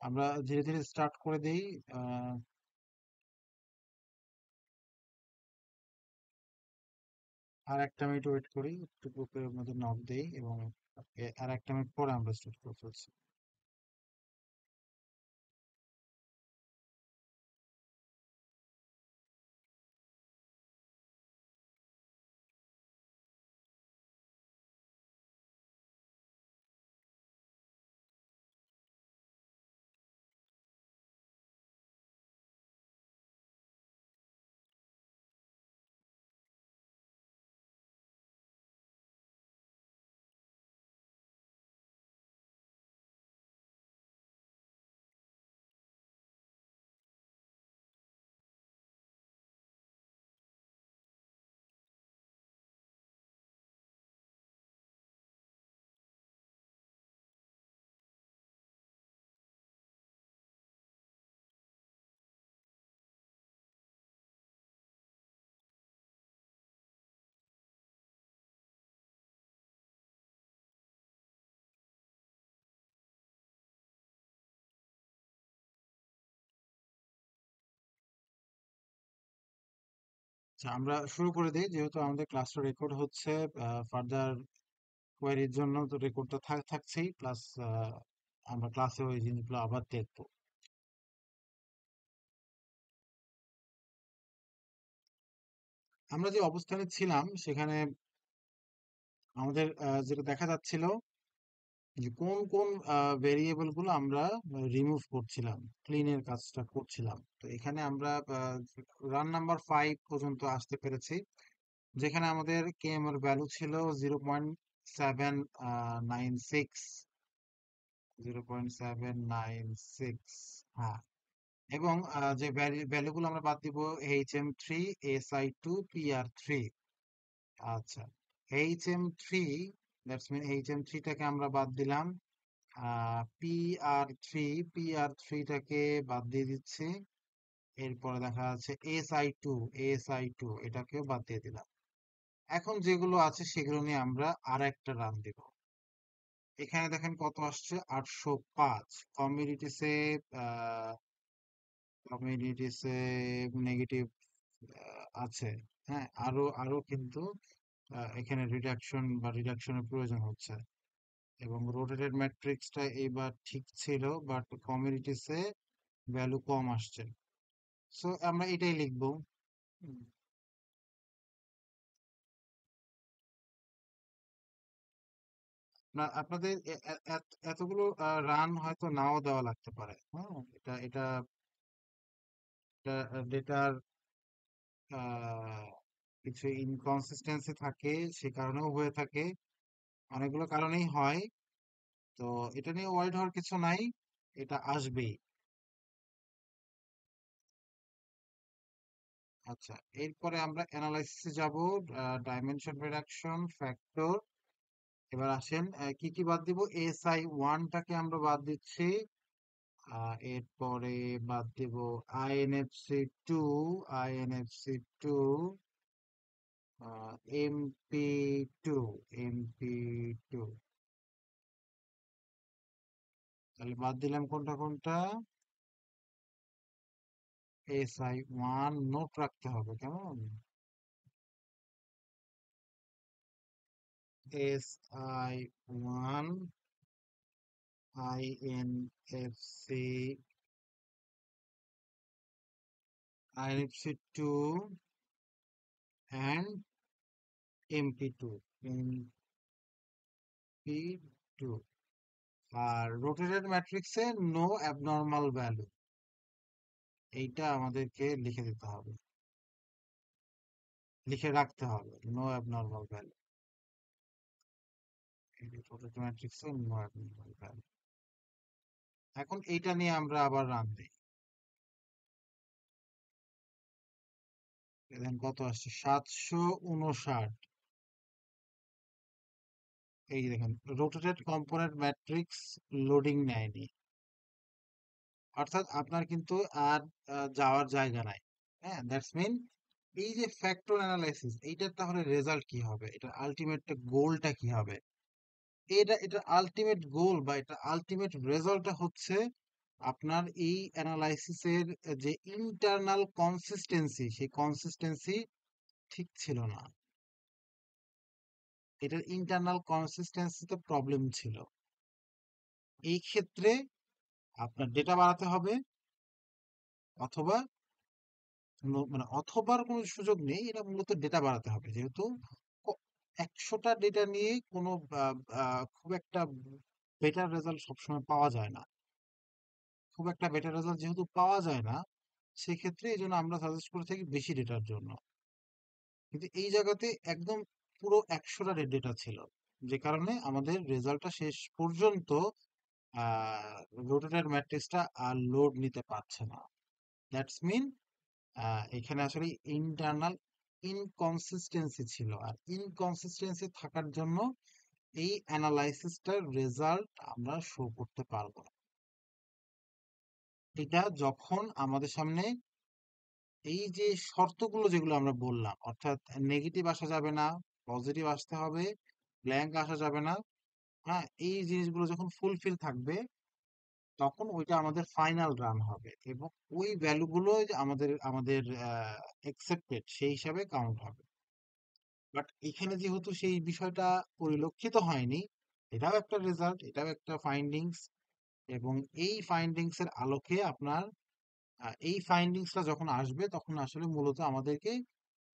আমরা ধীরে ধীরে স্টার্ট করে দেই। আহ, আর একটা মিনিট ওয়েট করি, একটু গ্রুপের মধ্যে নক দেই এবং আর একটা মিনিট পরে আমরা স্টার্ট করে ফেলছি। আচ্ছা, আমরা শুরু করে দিই, যেহেতু আমাদের ক্লাসটা রেকর্ড হচ্ছে। ফার্দার কোয়ারির জন্য তো রেকর্ডটা থাকছেই, প্লাস আমরা ক্লাসে ওই জিনিসগুলো আবার দেখবো। আমরা যে অবস্থানে ছিলাম সেখানে আমাদের যেটা দেখা যাচ্ছিল যে কোন কোন ভেরিয়েবল গুলো আমরা রিমুভ করছিলাম, ক্লিনের কাজটা করছিলাম। তো এখানে আমরা রান নাম্বার 5 পর্যন্ত আসতে পেরেছি, যেখানে আমাদের কেএম এর ভ্যালু ছিল 0.796, 0.796। হ্যাঁ, এবং যে ভ্যালুগুলো আমরা বাদ দিব, HM3, SI2, PR3। আচ্ছা, HM3, দ্যাটস মিন HM3টাকে আমরা বাদ দিলাম। PR3টাকে বাদ দিয়ে দিচ্ছি। এরপরে দেখা যাচ্ছে SI2 এটাকেও বাদ দিয়ে দিলাম। এখন যেগুলো আছে সেগুলো নিয়ে আমরা আর একটা রান দিব। এখানে দেখেন কত আসছে, 805। কমিউনিটিসে কমিউনিটিসে নেগেটিভ আছে। হ্যাঁ, আরো আরো কিন্তু এখানে রিডাকশনের প্রয়োজন হচ্ছে। এবং রোটেটেড ম্যাট্রিক্সটা এইবার ঠিক ছিল, বাট কমিউনিটিসে ভ্যালু কম আসছে। সো আমরা এটাই লিখবো। হুম, আপনাদের এতগুলো রান হয়তো নাও দেওয়া লাগতে পারে। হ্যাঁ, এটা এটা ডেটার কিছু ইনকনসিস্টেন্সি থাকে, সে কারণেও হয়ে থাকে, অনেকগুলো কারণেই হয়। তো এটা নিয়ে ওয়ারিড হওয়ার কিছু নাই, এটা আসবেই। আচ্ছা, এরপরে আমরা অ্যানালাইসিসে যাব, ডাইমেনশন রিডাকশন ফ্যাক্টর। এবার আসেন, কি কি বাদ দিব, SI1টাকে আমরা বাদ দিচ্ছি। এরপরে বাদ দিব INFC2, INFC2, MP2, MP2। তাহলে বাদ দিলাম কোনটা কোনটা, SI1 নোট রাখতে হবে, কেমন? SI1 INFC, INFC2 and MP2, MP2। আর রোটেটেড ম্যাট্রিক্সে নো অ্যাবনর্মাল ভ্যালু, এইটা আমাদেরকে লিখে দিতে হবে, লিখে রাখতে হবে, নো অ্যাবনর্মাল ভ্যালু। রোটেটেড ম্যাট্রিক্সে নো অ্যাবনর্মাল ভ্যালু। এখন এইটা নিয়ে আমরা আবার রান দিই। দেখেন কত আসছে, 759। এই দেখেন রোটেটেড কম্পোনেন্ট ম্যাট্রিক্স লোডিং নেয়নি, অর্থাৎ আপনার কিন্তু আর যাওয়ার জায়গা নাই। হ্যাঁ, দ্যাটস মিন এই যে ফ্যাক্টর অ্যানালাইসিস, এইটার তাহলে রেজাল্ট কি হবে, এটা আলটিমেট গোলটা কি হবে? এটা আলটিমেট গোল বা এটা আলটিমেট রেজাল্টটা হচ্ছে আপনার এই অ্যানালাইসিসের যে ইন্টারনাল কনসিস্টেন্সি, সেই কনসিস্টেন্সি ঠিক ছিল না। এটার ইন্টারনাল কনসিস্টেন্সিতে প্রবলেম ছিল। এই ক্ষেত্রে আপনার ডেটা বাড়াতে হবে, অথবা মানে অথবার কোনো সুযোগ নেই, এটা মূলত ডেটা বাড়াতে হবে, যেহেতু 100টা ডেটা নিয়ে কোনো খুব একটা বেটার রেজাল্ট সবসময় পাওয়া যায় না। খুব একটা বেটার রেজাল্ট যেহেতু পাওয়া যায় না, সেক্ষেত্রে এই জন্য আমরা সাজেস্ট করে থাকি বেশি ডেটার জন্য। কিন্তু এই জায়গাতে একদম পুরো 100টা ডেটা ছিল, যে কারণে আমাদের রেজাল্টটা শেষ পর্যন্ত রোটেটেড ম্যাট্রিক্সটা আর লোড নিতে পারছে না। দ্যাটস মিন এখানে আসলে ইন্টারনাল ইনকনসিস্টেন্সি ছিল, আর ইনকনসিস্টেন্সি থাকার জন্য এই অ্যানালাইসিসটার রেজাল্ট আমরা শো করতে পারবো না। এটা যখন আমাদের সামনে এই যে শর্তগুলো যেগুলো আমরা বললাম, অর্থাৎ নেগেটিভ আসা যাবে না, পজিটিভ আসতে হবে, ব্ল্যাঙ্ক আসা যাবে না, হ্যাঁ, এই জিনিসগুলো যখন ফুলফিল থাকবে, তখন ওইটা আমাদের ফাইনাল রান হবে, এবং ওই ভ্যালুগুলো আমাদের আমাদের অ্যাকসেপ্টেড সেই হিসাবে কাউন্ট হবে। বাট এখানে যেহেতু সেই বিষয়টা পরিলক্ষিত হয়নি, এটাও একটা রেজাল্ট, এটাও একটা ফাইন্ডিংস, এবং এই ফাইন্ডিংস এর আলোকে আপনার এই ফাইন্ডিংসটা যখন আসবে, তখন আসলে মূলত আমাদেরকে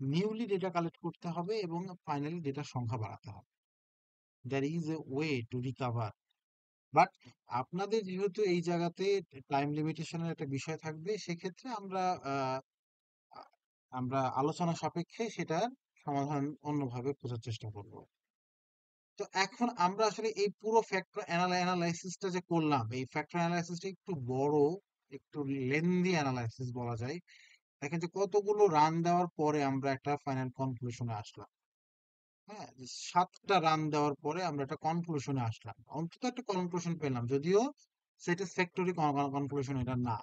নিউলি ডেটা কালেক্ট করতে হবে এবং ফাইনালি ডেটার সংখ্যা বাড়াতে হবে। There is a way to recover. But আপনাদের যেহেতু এই জায়গাতে টাইম লিমিটেশনের একটা বিষয় থাকবে, সেক্ষেত্রে আহ, আমরা আলোচনা সাপেক্ষে সেটার সমাধান অন্যভাবে খোঁজার চেষ্টা করব। তো এখন আমরা আসলে এই পুরো ফ্যাক্টর অ্যানালাইসিসটা যে করলাম, এই ফ্যাক্টর অ্যানালাইসিসটা একটু বড়, একটু লেন্দি অ্যানালাইসিস বলা যায়। দেখেন যে কতগুলো রান দেওয়ার পরে আমরা একটা ফাইনাল কনক্লুশনে আসলাম। হ্যাঁ, যে 7টা রান দেওয়ার পরে আমরা একটা কনক্লুশনে আসলাম, অন্তত একটা কনক্লুশন পেলাম, যদিও স্যাটিসফ্যাক্টরি কনক্লুশন এটা না।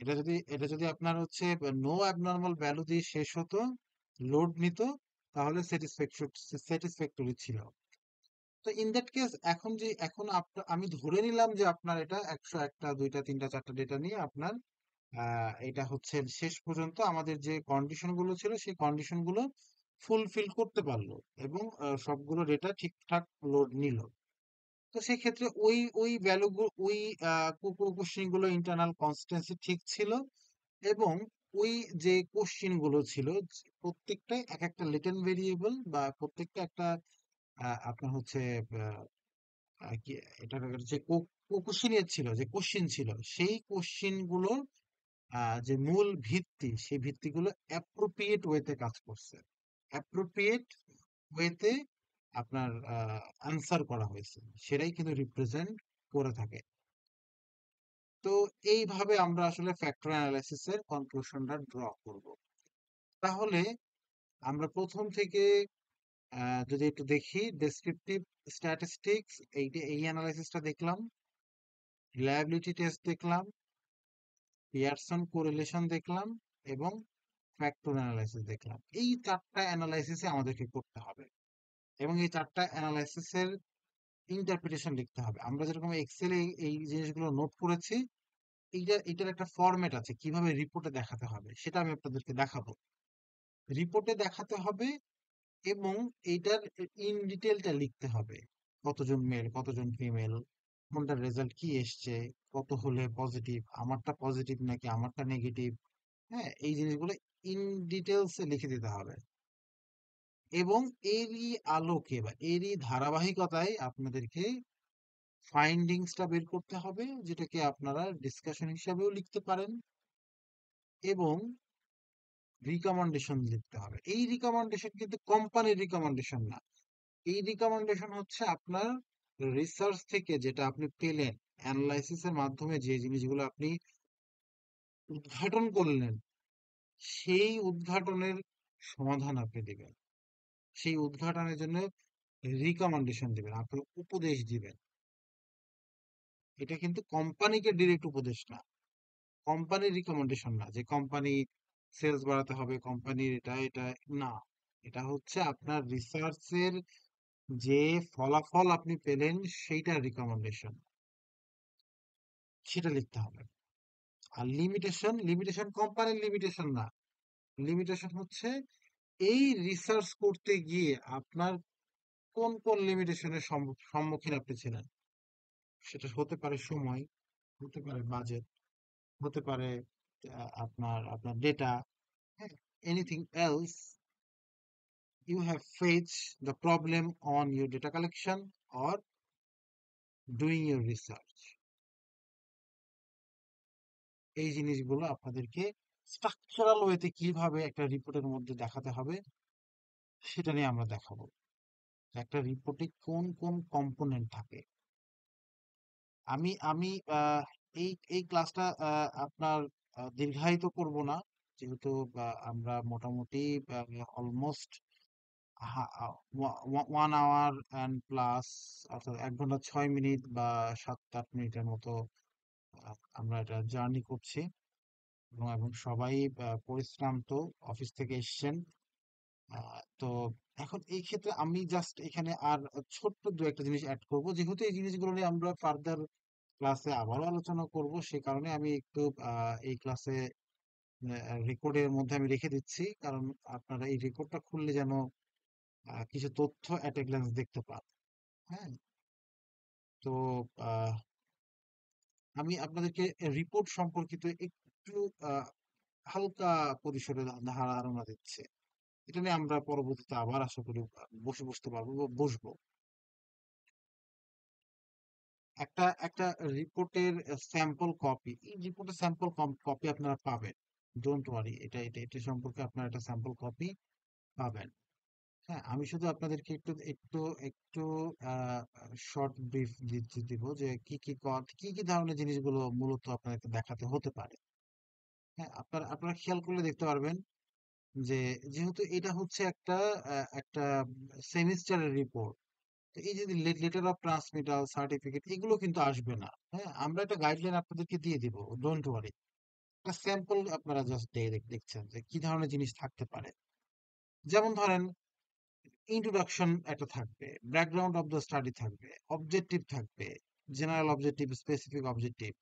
এটা যদি আপনার হচ্ছে নো অ্যাবনর্মাল ভ্যালু দিয়ে শেষ হতো, লোড নিত, তাহলে স্যাটিসফ্যাক্টরি ছিল। তো ইন দ্যাট কেস, এখন আমি ধরে নিলাম যে আপনার এটা 101টা 2টা 3টা 4টা ডেটা নিয়ে আপনার এটা হচ্ছে শেষ পর্যন্ত আমাদের যে কন্ডিশন গুলো ছিল সেই কন্ডিশন গুলো ফুলফিল করতে পারলো, এবং সবগুলো ডেটা ঠিকঠাক লোড নিল। তো সেক্ষেত্রে ওই ওই ভ্যালুগুলো, ওই কোশ্চেন গুলো ইন্টারনাল কনসিস্টেন্সি ঠিক ছিল, এবং ওই যে কোশ্চেন গুলো ছিল, প্রত্যেকটাই এক একটা লিটল ভেরিয়েবল, বা প্রত্যেকটা একটা আপনার হচ্ছে কি এটার যে কোশ্চেন ছিল, যে কোশ্চেন ছিল, সেই কোশ্চেন গুলোর যে মূল ভিত্তি, সেই ভিত্তিগুলো অ্যাপ্রোপ্রিয়েট ওয়েতে কাজ করছে, অ্যাপ্রোপ্রিয়েট ওয়েতে আপনার আনসার করা হয়েছে, সেটাই কিন্তু রিপ্রেজেন্ট করে থাকে। তো এইভাবে আমরা আসলে ফ্যাক্টর অ্যানালাইসিস এর কনক্লুশনটা ড্র করব। তাহলে আমরা প্রথম থেকে যদি একটু দেখি, ডেসক্রিপটিভ স্ট্যাটিস্টিক্স, এই অ্যানালাইসিসটা দেখলাম, রিলায়েবিলিটি টেস্ট দেখলাম, পিয়ারসন কোরিলেশন দেখলাম, এবং ফ্যাক্টর অ্যানালাইসিস দেখলাম। এই 4টা অ্যানালাইসিসে আমাদেরকে করতে হবে, এবং এই 4টা অ্যানালাইসিসের ইন্টারপ্রিটেশন লিখতে হবে। আমরা যেরকম এক্সেলে এই জিনিসগুলো নোট করেছি, এটার একটা ফরম্যাট আছে, কিভাবে রিপোর্টে দেখাতে হবে সেটা আমি আপনাদেরকে দেখাবো। রিপোর্টে দেখাতে হবে, এবং এইটার ইন ডিটেলটা লিখতে হবে, কতজন মেল কতজন ফিমেল, কোনটার রেজাল্ট কি এসছে, কত হলে পজিটিভ, আমারটা পজিটিভ নাকি আমারটা নেগেটিভ। হ্যাঁ, এই জিনিসগুলো ইন ডিটেলস লিখে দিতে হবে, এবং এরই আলোকে বা এরই ধারাবাহিকতায় আপনাদেরকে ফাইন্ডিংসটা বের করতে হবে, যেটাকে আপনারা ডিসকাশন হিসাবেও লিখতে পারেন, এবং রিকমেন্ডেশন লিখতে হবে। এই রিকমেন্ডেশন কিন্তু কোম্পানির রিকমেন্ডেশন না, এই রিকমেন্ডেশন হচ্ছে আপনার রিসার্চ থেকে যেটা আপনি পেলেন, অ্যানালাইসিসের মাধ্যমে যে জিনিসগুলো আপনি উদ্ঘাটন করলেন, সেই উদ্ঘাটনের সমাধান আপনি দিবেন, সেই উদ্ঘাটনের জন্য রিকমেন্ডেশন দিবেন, আপনি উপদেশ দিবেন। এটা কিন্তু কোম্পানিকে ডিরেক্ট উপদেশ না, কোম্পানির রিকমেন্ডেশন না, যে কোম্পানি সেলস বাড়াতে হবে, কোম্পানির এটা এটা না। এটা হচ্ছে আপনার রিসার্চের যে ফলাফল আপনি পেলেন, সেইটার রিকমেন্ডেশন, সেটা লিখতে হবে। আর লিমিটেশন, লিমিটেশন কোম্পানির লিমিটেশন না, লিমিটেশন হচ্ছে এই রিসার্চ করতে গিয়ে আপনার কোন কোন লিমিটেশনের সম্মুখীন আপনি ছিলেন। সেটা হতে পারে সময়, হতে পারে বাজেট, হতে পারে আপনার আপনার data, anything else you have faced the problem on your data collection or doing your research. এই জিনিসগুলো আপনাদেরকে স্ট্রাকচারাল ওয়েতে কিভাবে একটা রিপোর্টের মধ্যে দেখাতে হবে, সেটা নিয়ে আমরা দেখাবো। একটা রিপোর্টে কোন কোন কম্পোনেন্ট থাকে। আমি আমি এই এই ক্লাসটা আপনার দীর্ঘায়িত করব না, যেহেতু আমরা মোটামুটি অলমোস্ট 1 আওয়ার অ্যান্ড প্লাস, অর্থাৎ 1 ঘন্টা 6 মিনিট বা 7-8 মিনিটের মতো আমরা এটা জার্নি করছি, এবং সবাই পরিশ্রান্ত, অফিস থেকে এসছেন। তো এখন এই ক্ষেত্রে আমি জাস্ট এখানে আর ছোট্ট দু একটা জিনিস অ্যাড করব, যেহেতু এই জিনিসগুলো নিয়ে আমরা ফার্দার ক্লাসে আবারও আলোচনা করব, সে কারণে আমি একটু এই ক্লাসে রেকর্ডের মধ্যে আমি রেখে দিচ্ছি, কারণ আপনারা এই রেকর্ডটা খুললে যেন কিছু তথ্য অ্যাট এ গ্ল্যান্স দেখতে পান। হ্যাঁ, তো আহ, আমি আপনাদেরকে রিপোর্ট সম্পর্কিত একটু হালকা পরিসরে ধারণা দিচ্ছে। এটা নিয়ে আমরা পরবর্তীতে আবার আশা করি বসতে পারবো বা বসবো। একটা একটা রিপোর্টের স্যাম্পল কপি, এই রিপোর্টের স্যাম্পল কপি আপনারা পাবেন, ডোন্ট ওয়ারি, এটা এটা এটা সম্পর্কে আপনারা একটা স্যাম্পল কপি পাবেন। হ্যাঁ, আমি শুধু আপনাদেরকে একটু একটু একটু শর্ট ব্রিফ দিব যে কি কি ধরনের জিনিসগুলো মূলত আপনাদেরকে দেখাতে হতে পারে। হ্যাঁ, আপনারা খেয়াল করলে দেখতে পারবেন যে যেহেতু এটা হচ্ছে একটা সেমিস্টারের রিপোর্ট, তো এই যে লেটার অফ ট্রান্সমিটাল সার্টিফিকেট, এগুলো কিন্তু আসবে না। হ্যাঁ, আমরা একটা গাইডলাইন আপনাদেরকে দিয়ে দিব, ডোন্ট ওয়ারি। একটা স্যাম্পল আপনারা জাস্ট দেখছেন যে কি ধরনের জিনিস থাকতে পারে। যেমন ধরেন, ইন্ট্রোডাকশন একটা থাকবে, ব্যাকগ্রাউন্ড অফ দ্য স্টাডি থাকবে, অবজেক্টিভ থাকবে, general objective, specific objective,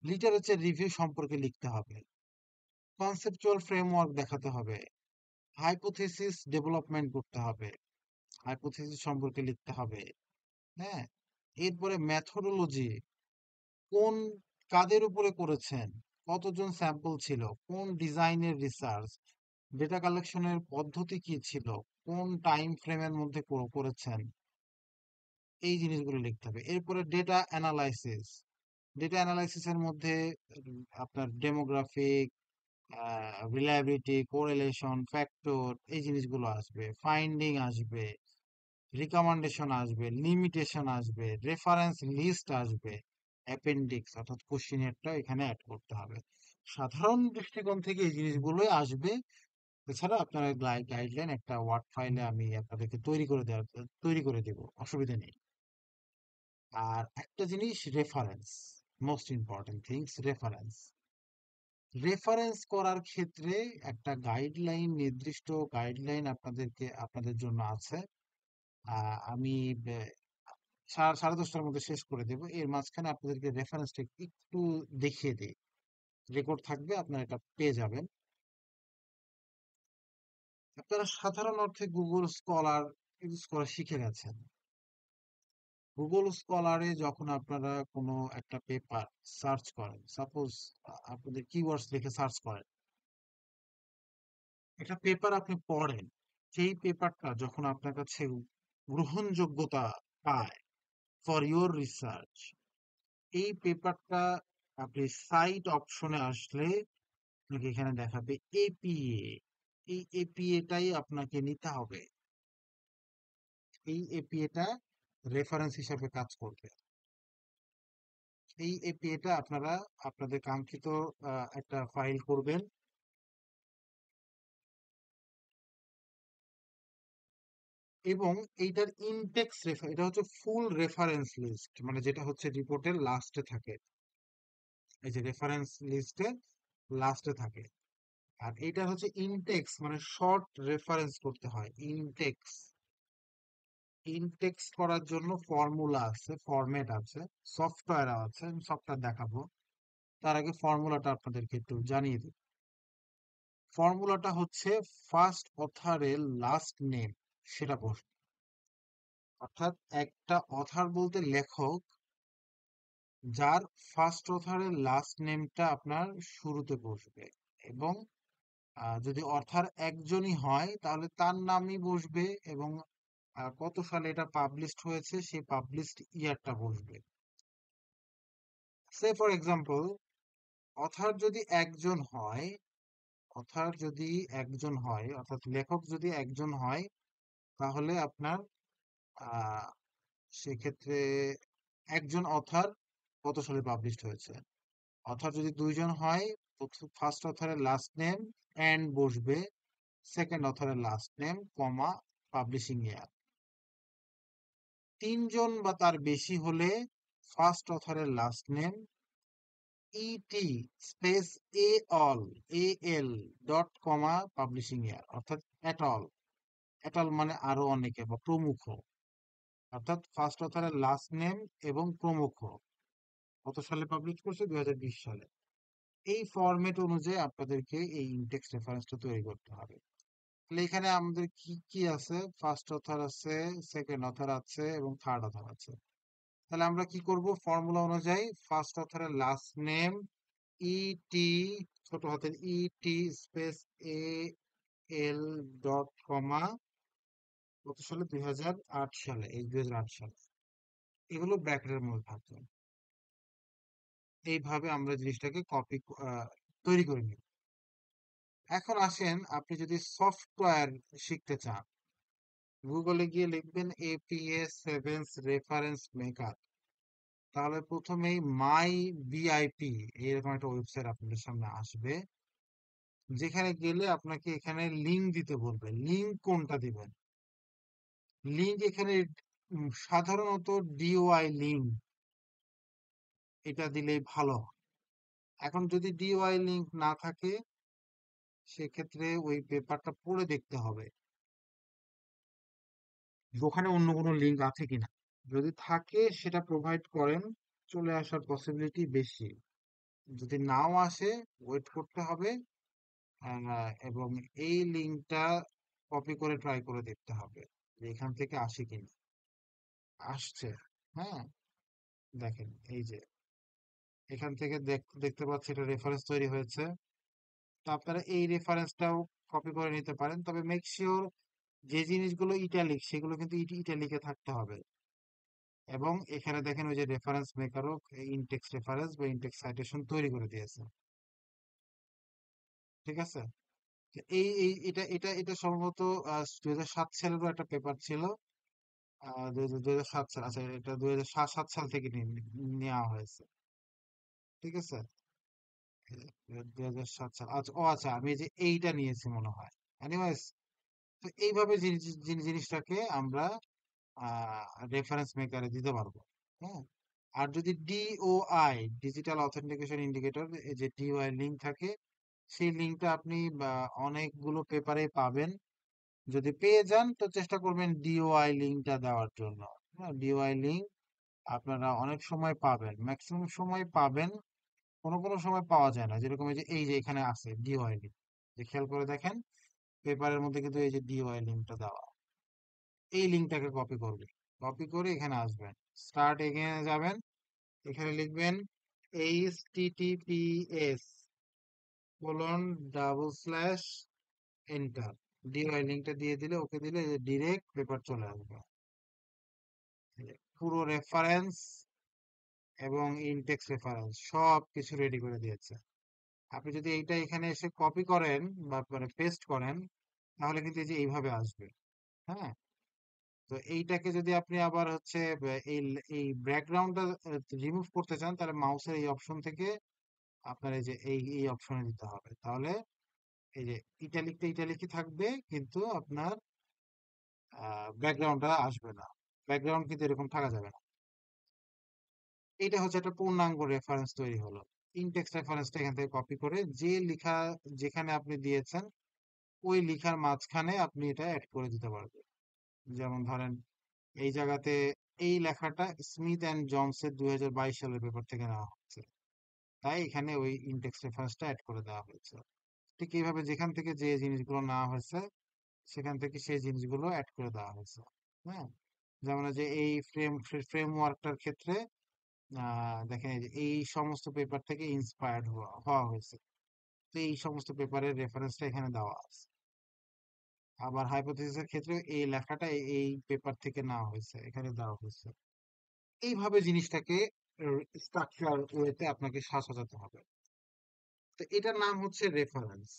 literature review সম্পর্কে লিখতে হবে, কনসেপচুয়াল ফ্রেমওয়ার্ক দেখাতে হবে, হাইপোথিসিস ডেভেলপমেন্ট করতে হবে, হাইপোথিসিস সম্পর্কে লিখতে হবে। হ্যাঁ, এরপরে মেথোডোলজি, কোন কাদের উপরে করেছেন, কতজন স্যাম্পল ছিল, কোন ডিজাইনের রিসার্চ, ডেটা কালেকশনের পদ্ধতি কি ছিল, কোন টাইম ফ্রেমের মধ্যে করেছেন, এই জিনিসগুলো লিখতে হবে। এরপরে ডেটা অ্যানালাইসিস, ডেটা অ্যানালাইসিসের মধ্যে আপনার ডেমোগ্রাফিক, রিলায়েবিলিটি, কোরিলেশন, ফ্যাক্টর, এই জিনিসগুলো আসবে, ফাইন্ডিং আসবে, রিকমেন্ডেশন আসবে, লিমিটেশন আসবে, রেফারেন্স লিস্ট আসবে, অ্যাপেন্ডিক্স অর্থাৎ কোশ্চেনিয়ারটা এখানে অ্যাড করতে হবে। সাধারণ দৃষ্টিকোণ থেকে এই জিনিসগুলোই আসবে। এছাড়া আপনার গাইডলাইন একটা ওয়ার্ড ফাইলে আমি আপনাদেরকে তৈরি করে দেব, অসুবিধা নেই। আর একটা জিনিস, reference, most important things, reference. Reference করার ক্ষেত্রে একটা গাইডলাইন, নির্দিষ্ট গাইডলাইন আপনাদের জন্য আছে। আমি সাড়ে 10টার মধ্যে শেষ করে দেব, এর মাঝখানে আপনাদেরকে রেফারেন্সটা একটু দেখিয়ে দিই। রেকর্ড থাকবে, আপনারা এটা পেয়ে যাবেন। আপনারা সাধারণ অর্থে গুগল স্কলার ইউজ করা শিখে গেছেন। গুগল স্কলারে যখন আপনারা কোনো একটা পেপার সার্চ করেন, সাপোজ আপনাদের কিওয়ার্ডস লিখে সার্চ করেন, একটা পেপার আপনি পড়েন, সেই পেপারটা যখন আপনার কাছে গ্রহণযোগ্যতা পায় ফর ইউর রিসার্চ, এই পেপারটা আপনি সাইট অপশনে আসলে আপনাকে এখানে দেখাবে এপিএ। এই এপিএটাই আপনাকে নিতে হবে। এই এপিএটা রেফারেন্স হিসাবে কাজ করবে। এই এপিএটা আপনারা আপনাদের কাঙ্ক্ষিত একটা ফাইল করবেন, এবং এইটার ইনটেক্স এটা হচ্ছে ফুল রেফারেন্স লিস্ট, মানে যেটা হচ্ছে রিপোর্টের লাস্টে থাকে। এই যে রেফারেন্স লিস্টে লাস্টে থাকে। আর এটা হচ্ছে ইনটেক্স, মানে শর্ট রেফারেন্স করতে হয়। ইনটেক্স ইনটেক্স করার জন্য ফর্মুলা আছে, ফরম্যাট আছে, সফটওয়্যার আছে, আমি সফটওয়্যার দেখাবো। তার আগে ফর্মুলাটা আপনাদেরকে একটু জানিয়ে দিই। ফর্মুলাটা হচ্ছে ফার্স্ট অথারের লাস্ট নেম, সেটা বসবে। অর্থাৎ একটা অথার বলতে লেখক, যার ফার্স্ট অথারের লাস্ট নেমটা আপনার শুরুতে বসবে। এবং যদি অথার একজনই হয় তাহলে তার নামই বসবে, এবং কত সালে এটা পাবলিশড হয়েছে সেই পাবলিশড ইয়ারটা বসবে। সে ফর এক্সাম্পল, অথার যদি একজন হয়, অথার যদি একজন হয়, অর্থাৎ লেখক যদি একজন হয়, তাহলে আপনার আহ সেক্ষেত্রে একজন অথার কত সালে পাবলিশড হয়েছে। অথার যদি দুইজন হয়, ফার্স্ট অথারের লাস্ট নেম এন্ড বসবে, সেকেন্ড অথারের লাস্ট নেম কমা পাবলিশিং ইয়ার। তিনজন বা তার বেশি হলে ফার্স্ট অথারের লাস্ট নেম ইটি স্পেস এ অল, এ এল ডট কমা পাবলিশিং ইয়ার, অর্থাৎ এটল। এটল মানে আরো অনেকে বা প্রমুখ, অর্থাৎ ফার্স্ট অথারের লাস্ট নেম এবং প্রমুখ কত সালে পাবলিশ করছে, 2020 সালে। এই ফরম্যাট অনুযায়ী আপনাদেরকে এই ইনটেক্স রেফারেন্সটা তৈরি করতে হবে। তাহলে এখানে আমাদের কি কি আছে, ফার্স্ট অথার আছে, সেকেন্ড অথার আছে, এবং থার্ড অথার আছে। তাহলে আমরা কি করব, ফর্মুলা অনুযায়ী ফার্স্ট অথারের লাস্ট নেম ইটি, ছোট হাতের ইটি স্পেস এ এল ডট কমা কত সালে, 2008 সালে, এই 2008 সালে, এগুলো ব্র্যাকেটের মধ্যে থাকবে। এইভাবে আমরা জিনিসটাকে কপি তৈরি করে নিই। এখন আসেন, আপনি যদি সফটওয়্যার শিখতে চান, গুগলে গিয়ে লিখবেন এপিএস 7 রেফারেন্স মেকার, তাহলে প্রথমেই মাই বিআইপি এরকম একটা ওয়েবসাইট আপনাদের সামনে আসবে, যেখানে গেলে আপনাকে এখানে লিংক দিতে বলবে। লিংক কোনটা দিবেন? লিংক এখানে সাধারণত ডিওআই লিংক, এটা দিলেই ভালো হয়। এখন যদি ডিওআই লিংক না থাকে, সেক্ষেত্রে ওই পেপারটা পড়ে দেখতে হবে ওখানে অন্য কোনো লিংক আছে কিনা। যদি থাকে সেটা প্রোভাইড করেন, চলে আসার পসিবিলিটি বেশি। যদি নাও আসে, ওয়েট করতে হবে। এবং এই লিঙ্কটা কপি করে ট্রাই করে দেখতে হবে যে এখান থেকে আসে কিনা। আসছে, হ্যাঁ, দেখেন এই যে এখান থেকে দেখতে পাচ্ছি এটা রেফারেন্স তৈরি হয়েছে। তো আপনারা এই রেফারেন্সটাও কপি করে নিতে পারেন, তবে মেক শিওর যে জিনিসগুলো ইটালিক সেগুলো কিন্তু ইটালিকে থাকতে হবে। এবং এখানে দেখেন ওই যে রেফারেন্স মেকারও ইনটেক্স রেফারেন্স বা ইনটেক্স সাইটেশন তৈরি করে দিয়েছে। ঠিক আছে, তো এই এই এটা এটা এটা সম্ভবত 2007 সালেরও একটা পেপার ছিল। 2007 সাল, আচ্ছা এটা 2007 সাল থেকে নেওয়া হয়েছে। ঠিক আছে, 2007 সাল, আচ্ছা ও আচ্ছা, আমি এই যে এইটা নিয়েছি মনে হয়। এনিওয়েজ, তো এইভাবে জিনিসটাকে আমরা রেফারেন্স মেকারে দিতে পারবো। হ্যাঁ, আর যদি ডিওআই, ডিজিটাল অথেন্টিকেশন ইন্ডিকেটর, এই যে ডিওআই লিঙ্ক থাকে, সেই লিঙ্কটা আপনি অনেকগুলো পেপারে পাবেন। যদি পেয়ে যান তো চেষ্টা করবেন ডিওআই লিঙ্কটা দেওয়ার জন্য। হ্যাঁ, ডিওআই লিঙ্ক আপনারা অনেক সময় পাবেন, ম্যাক্সিমাম সময় পাবেন, কোনো কোনো সময় পাওয়া যায় না। যেরকম এই যে এখানে আছে ডিওআই লিঙ্ক, যে খেয়াল করে দেখেন পেপারের মধ্যে কিন্তু এই যে ডিওআই লিঙ্কটা দেওয়া, এই লিঙ্কটাকে কপি করবে, কপি করে এখানে আসবেন, স্টার্ট এগেইনে যাবেন, এখানে লিখবেন https এন্টার, ডিওআই লিঙ্কটা দিয়ে দিলে, ওকে দিলে ডিরেক্ট পেপার চলে আসবে। এই যে পুরো রেফারেন্স এবং ইনটেক্স রেফারেন্স সব কিছু রেডি করে দিয়েছে। আপনি যদি এইটা এখানে এসে কপি করেন বা মানে পেস্ট করেন, তাহলে কিন্তু এই যে এইভাবে আসবে। হ্যাঁ, তো এইটাকে যদি আপনি আবার হচ্ছে এই ব্যাকগ্রাউন্ডটা রিমুভ করতে চান, তাহলে মাউসের এই অপশন থেকে আপনার এই যে এই অপশনে দিতে হবে। তাহলে এই যে ইটালিকটা ইটালিকই থাকবে, কিন্তু আপনার ব্যাকগ্রাউন্ডটা আসবে না। ব্যাকগ্রাউন্ড কিন্তু এরকম থাকা যাবে না। এটা হচ্ছে একটা পূর্ণাঙ্গ রেফারেন্স তৈরি হলো। ইনটেক্সট রেফারেন্সটা এখান থেকে কপি করে যে লেখা যেখানে আপনি দিয়েছেন ওই লেখার মাঝখানে আপনি এটা অ্যাড করে দিতে পারবেন। যেমন ধরেন এই জায়গাতে এই লেখাটা স্মিথ অ্যান্ড জনসের 2022 সালের পেপার থেকে নেওয়া হচ্ছে, তাই এখানে ওই ইনটেক্স রেফারেন্সটা অ্যাড করে দেওয়া হয়েছে। ঠিক এইভাবে যেখান থেকে যে জিনিসগুলো নেওয়া হয়েছে সেখান থেকে সেই জিনিসগুলো অ্যাড করে দেওয়া হয়েছে। হ্যাঁ, যেমন এই যে এই ফ্রেমওয়ার্কটার ক্ষেত্রে দেখেন এই যে এই সমস্ত পেপার থেকে ইন্সপায়ার্ড হওয়া হওয়া হয়েছে, তো এই সমস্ত পেপারের রেফারেন্সটা এখানে দেওয়া আছে। আবার হাইপোথিসিসের ক্ষেত্রে এই লেখাটা এই পেপার থেকে নেওয়া হয়েছে, এখানে দেওয়া হয়েছে। এইভাবে জিনিসটাকে স্ট্রাকচার ওয়েতে আপনাকে সাজাতে হবে। তো এটার নাম হচ্ছে রেফারেন্স।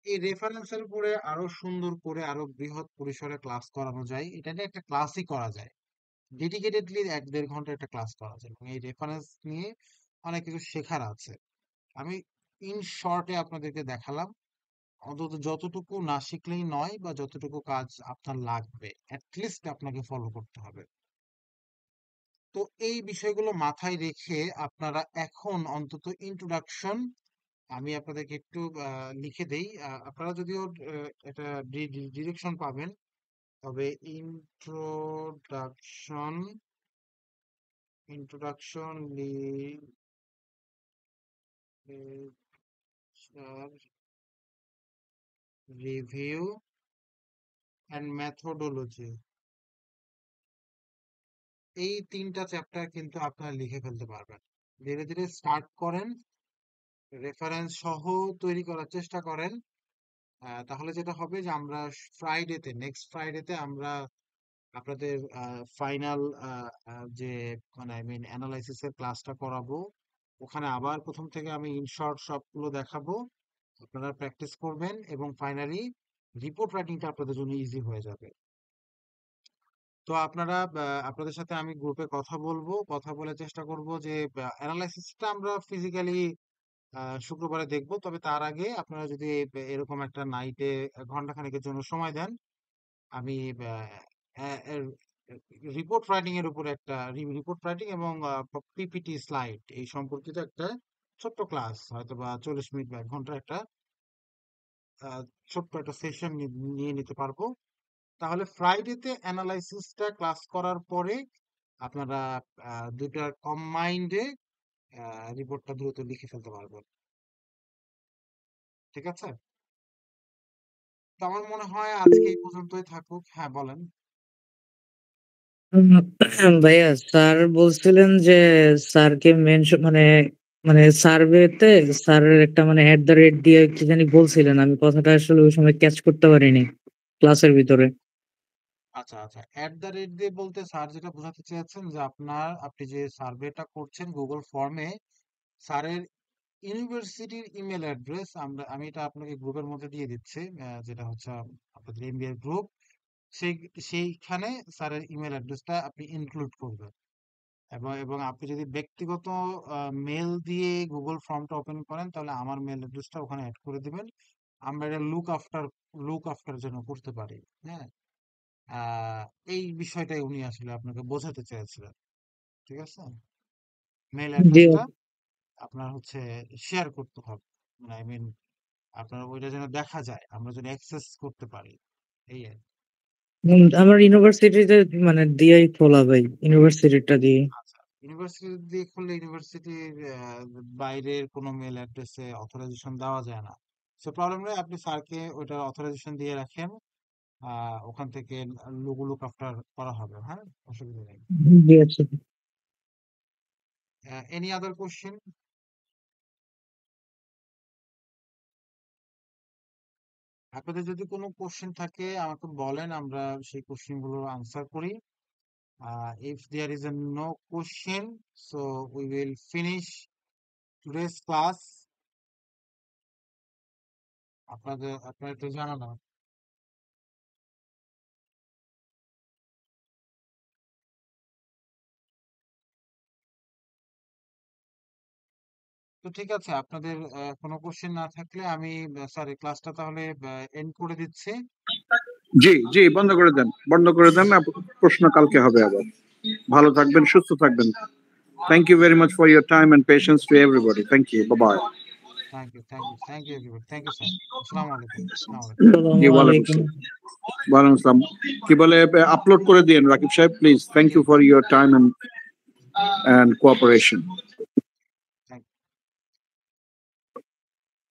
এই রেফারেন্সের উপরে আরো সুন্দর করে আরো বৃহৎ পরিসরে ক্লাস করানো যায়, এটা নিয়ে একটা ক্লাসই করা যায়, ডেডিকেটেডলি 1-1.5 ঘন্টা একটা ক্লাস করা যায়, এবং এই রেফারেন্স নিয়ে অনেক কিছু শেখার আছে। আমি ইন শর্টে আপনাদেরকে দেখালাম, অন্তত যতটুকু না শিখলেই নয়, বা যতটুকু কাজ আপনার লাগবে অ্যাটলিস্ট আপনাকে ফলো করতে হবে। তো এই বিষয়গুলো মাথায় রেখে আপনারা এখন অন্তত ইন্ট্রোডাকশন, আমি আপনাদেরকে একটু লিখে দেই, আপনারা যদিও এটা ডিরেকশন পাবেন, তবে introduction introduction review and methodology, এই 3টা চ্যাপ্টার কিন্তু আপনারা লিখে ফেলতে পারবেন। ধীরে ধীরে স্টার্ট করেন, রেফারেন্স সহ তৈরি করার চেষ্টা করেন। তাহলে যেটা হবে যে আমরা নেক্সট ফ্রাইডেতে আমরা আপনাদের ফাইনাল যে মানে আই মিন অ্যানালাইসিস এর ক্লাসটা করাবো। ওখানে আবার প্রথম থেকে আমি ইনশর্ট সবগুলো দেখাবো, আপনারা প্র্যাকটিস করবেন, এবং ফাইনালি রিপোর্ট রাইটিংটা আপনাদের জন্য ইজি হয়ে যাবে। তো আপনারা আপনাদের সাথে আমি গ্রুপে কথা বলবো, কথা বলে চেষ্টা করব যে অ্যানালাইসিসটা আমরা ফিজিক্যালি শুক্রবারে দেখব। তবে তার আগে আপনারা যদি এরকম একটা নাইটে ঘন্টাখানেকের জন্য সময় দেন, আমি রিপোর্ট রাইটিং এর উপরে একটা রিপোর্ট রাইটিং এবং পিপিটি স্লাইড এই সম্পর্কিত একটা ছোট্ট ক্লাস, হয়তো বা 40 মিনিট বা 1 ঘন্টার একটা আহ, ছোট্ট একটা সেশন নিয়ে নিতে পারবো। তাহলে ফ্রাইডেতে অ্যানালাইসিসটা ক্লাস করার পরে আপনারা দুটার কম্বাইন্ডে রিপোর্টটা দ্রুত লিখে ফেলতে পারবেন। ঠিক আছে, তো আমার মনে হয় আজকে এই পর্যন্তই থাকুক। হ্যাঁ, বলেন। উম, ভাইয়া স্যার বলছিলেন যে স্যারকে মেনশন মানে মানে সার্ভেতে স্যারের একটা মানে @@ দিয়ে কি জানি বলছিলেন, আমি কথাটা আসলে ওই সময় ক্যাচ করতে পারিনি ক্লাসের ভিতরে। আচ্ছা আচ্ছা, @ দিয়ে বলতে স্যার যেটা বোঝাতে চেয়েছেন যে আপনি যে সার্ভেটা করছেন গুগল ফর্মে, স্যারের ইউনিভার্সিটির ইমেল অ্যাড্রেস আমি এটা আপনাকে গ্রুপের মধ্যে দিয়ে দিচ্ছি, যেটা হচ্ছে আপনাদের এমবিএ গ্রুপ, সেই সেইখানে স্যারের ইমেল অ্যাড্রেসটা আপনি ইনক্লুড করবেন। এবং আপনি যদি ব্যক্তিগত মেল দিয়ে গুগল ফর্মটা ওপেন করেন, তাহলে আমার মেল অ্যাড্রেসটা ওখানে অ্যাড করে দিবেন। আমরা এটা লুক আফটার জন্য করতে পারি। হ্যাঁ, আহ এই বিষয়টাই উনি আসলে আপনাকে বোঝাতে চেয়েছিলেন। ঠিক আছে, মেল জি। অ্যাড্রেসটা আপনার হচ্ছে শেয়ার করতে হবে, মানে আই মিন আপনার ওইটা যেন দেখা যায়, আমরা যেন অ্যাক্সেস করতে পারি, এই আর কি। আমার ইউনিভার্সিটিতে মানে দিয়েই খোলা ভাই, ইউনিভার্সিটিটা দিয়ে। আচ্ছা, ইউনিভার্সিটি দিয়ে খুললে ইউনিভার্সিটির বাইরের কোনো মেল অ্যাড্রেসে অথরাইজেশন দেওয়া যায় না। সো প্রবলেম নেই, আপনি স্যারকে ওইটার অথরাইজেশন দিয়ে রাখেন, ওখান থেকে লুক আফটার করা হবে। হ্যাঁ, অসুবিধা নেই। জি আচ্ছা। Any other question? আপনাদের যদি কোনো কোশ্চেন থাকে আমাকে বলেন, আমরা সেই কোশ্চেন গুলো আনসার করি। If there is no question, so we will finish today's class. আপনার একটু জানানো। তো ঠিক আছে, আপনাদের কোনো কোশ্চেন না থাকলে আমি সরি ক্লাসটা তাহলে এন্ড করে দিচ্ছি। জি জি, বন্ধ করে দেন, বন্ধ করে দেন। প্রশ্ন কালকে হবে আবার। ভালো থাকবেন, সুস্থ থাকবেন। Thank you very much for your time and patience to everybody. Thank you. Bye-bye. Thank you everybody, thank you sir. আসসালামু আলাইকুম। জি, ওয়ালাইকুম আসসালামু আসসালাম। ওয়ালাইকুম আসসালাম। কি বলে, আপলোড করে দিন রাকিব সাহেব, please. Thank you for your time and cooperation.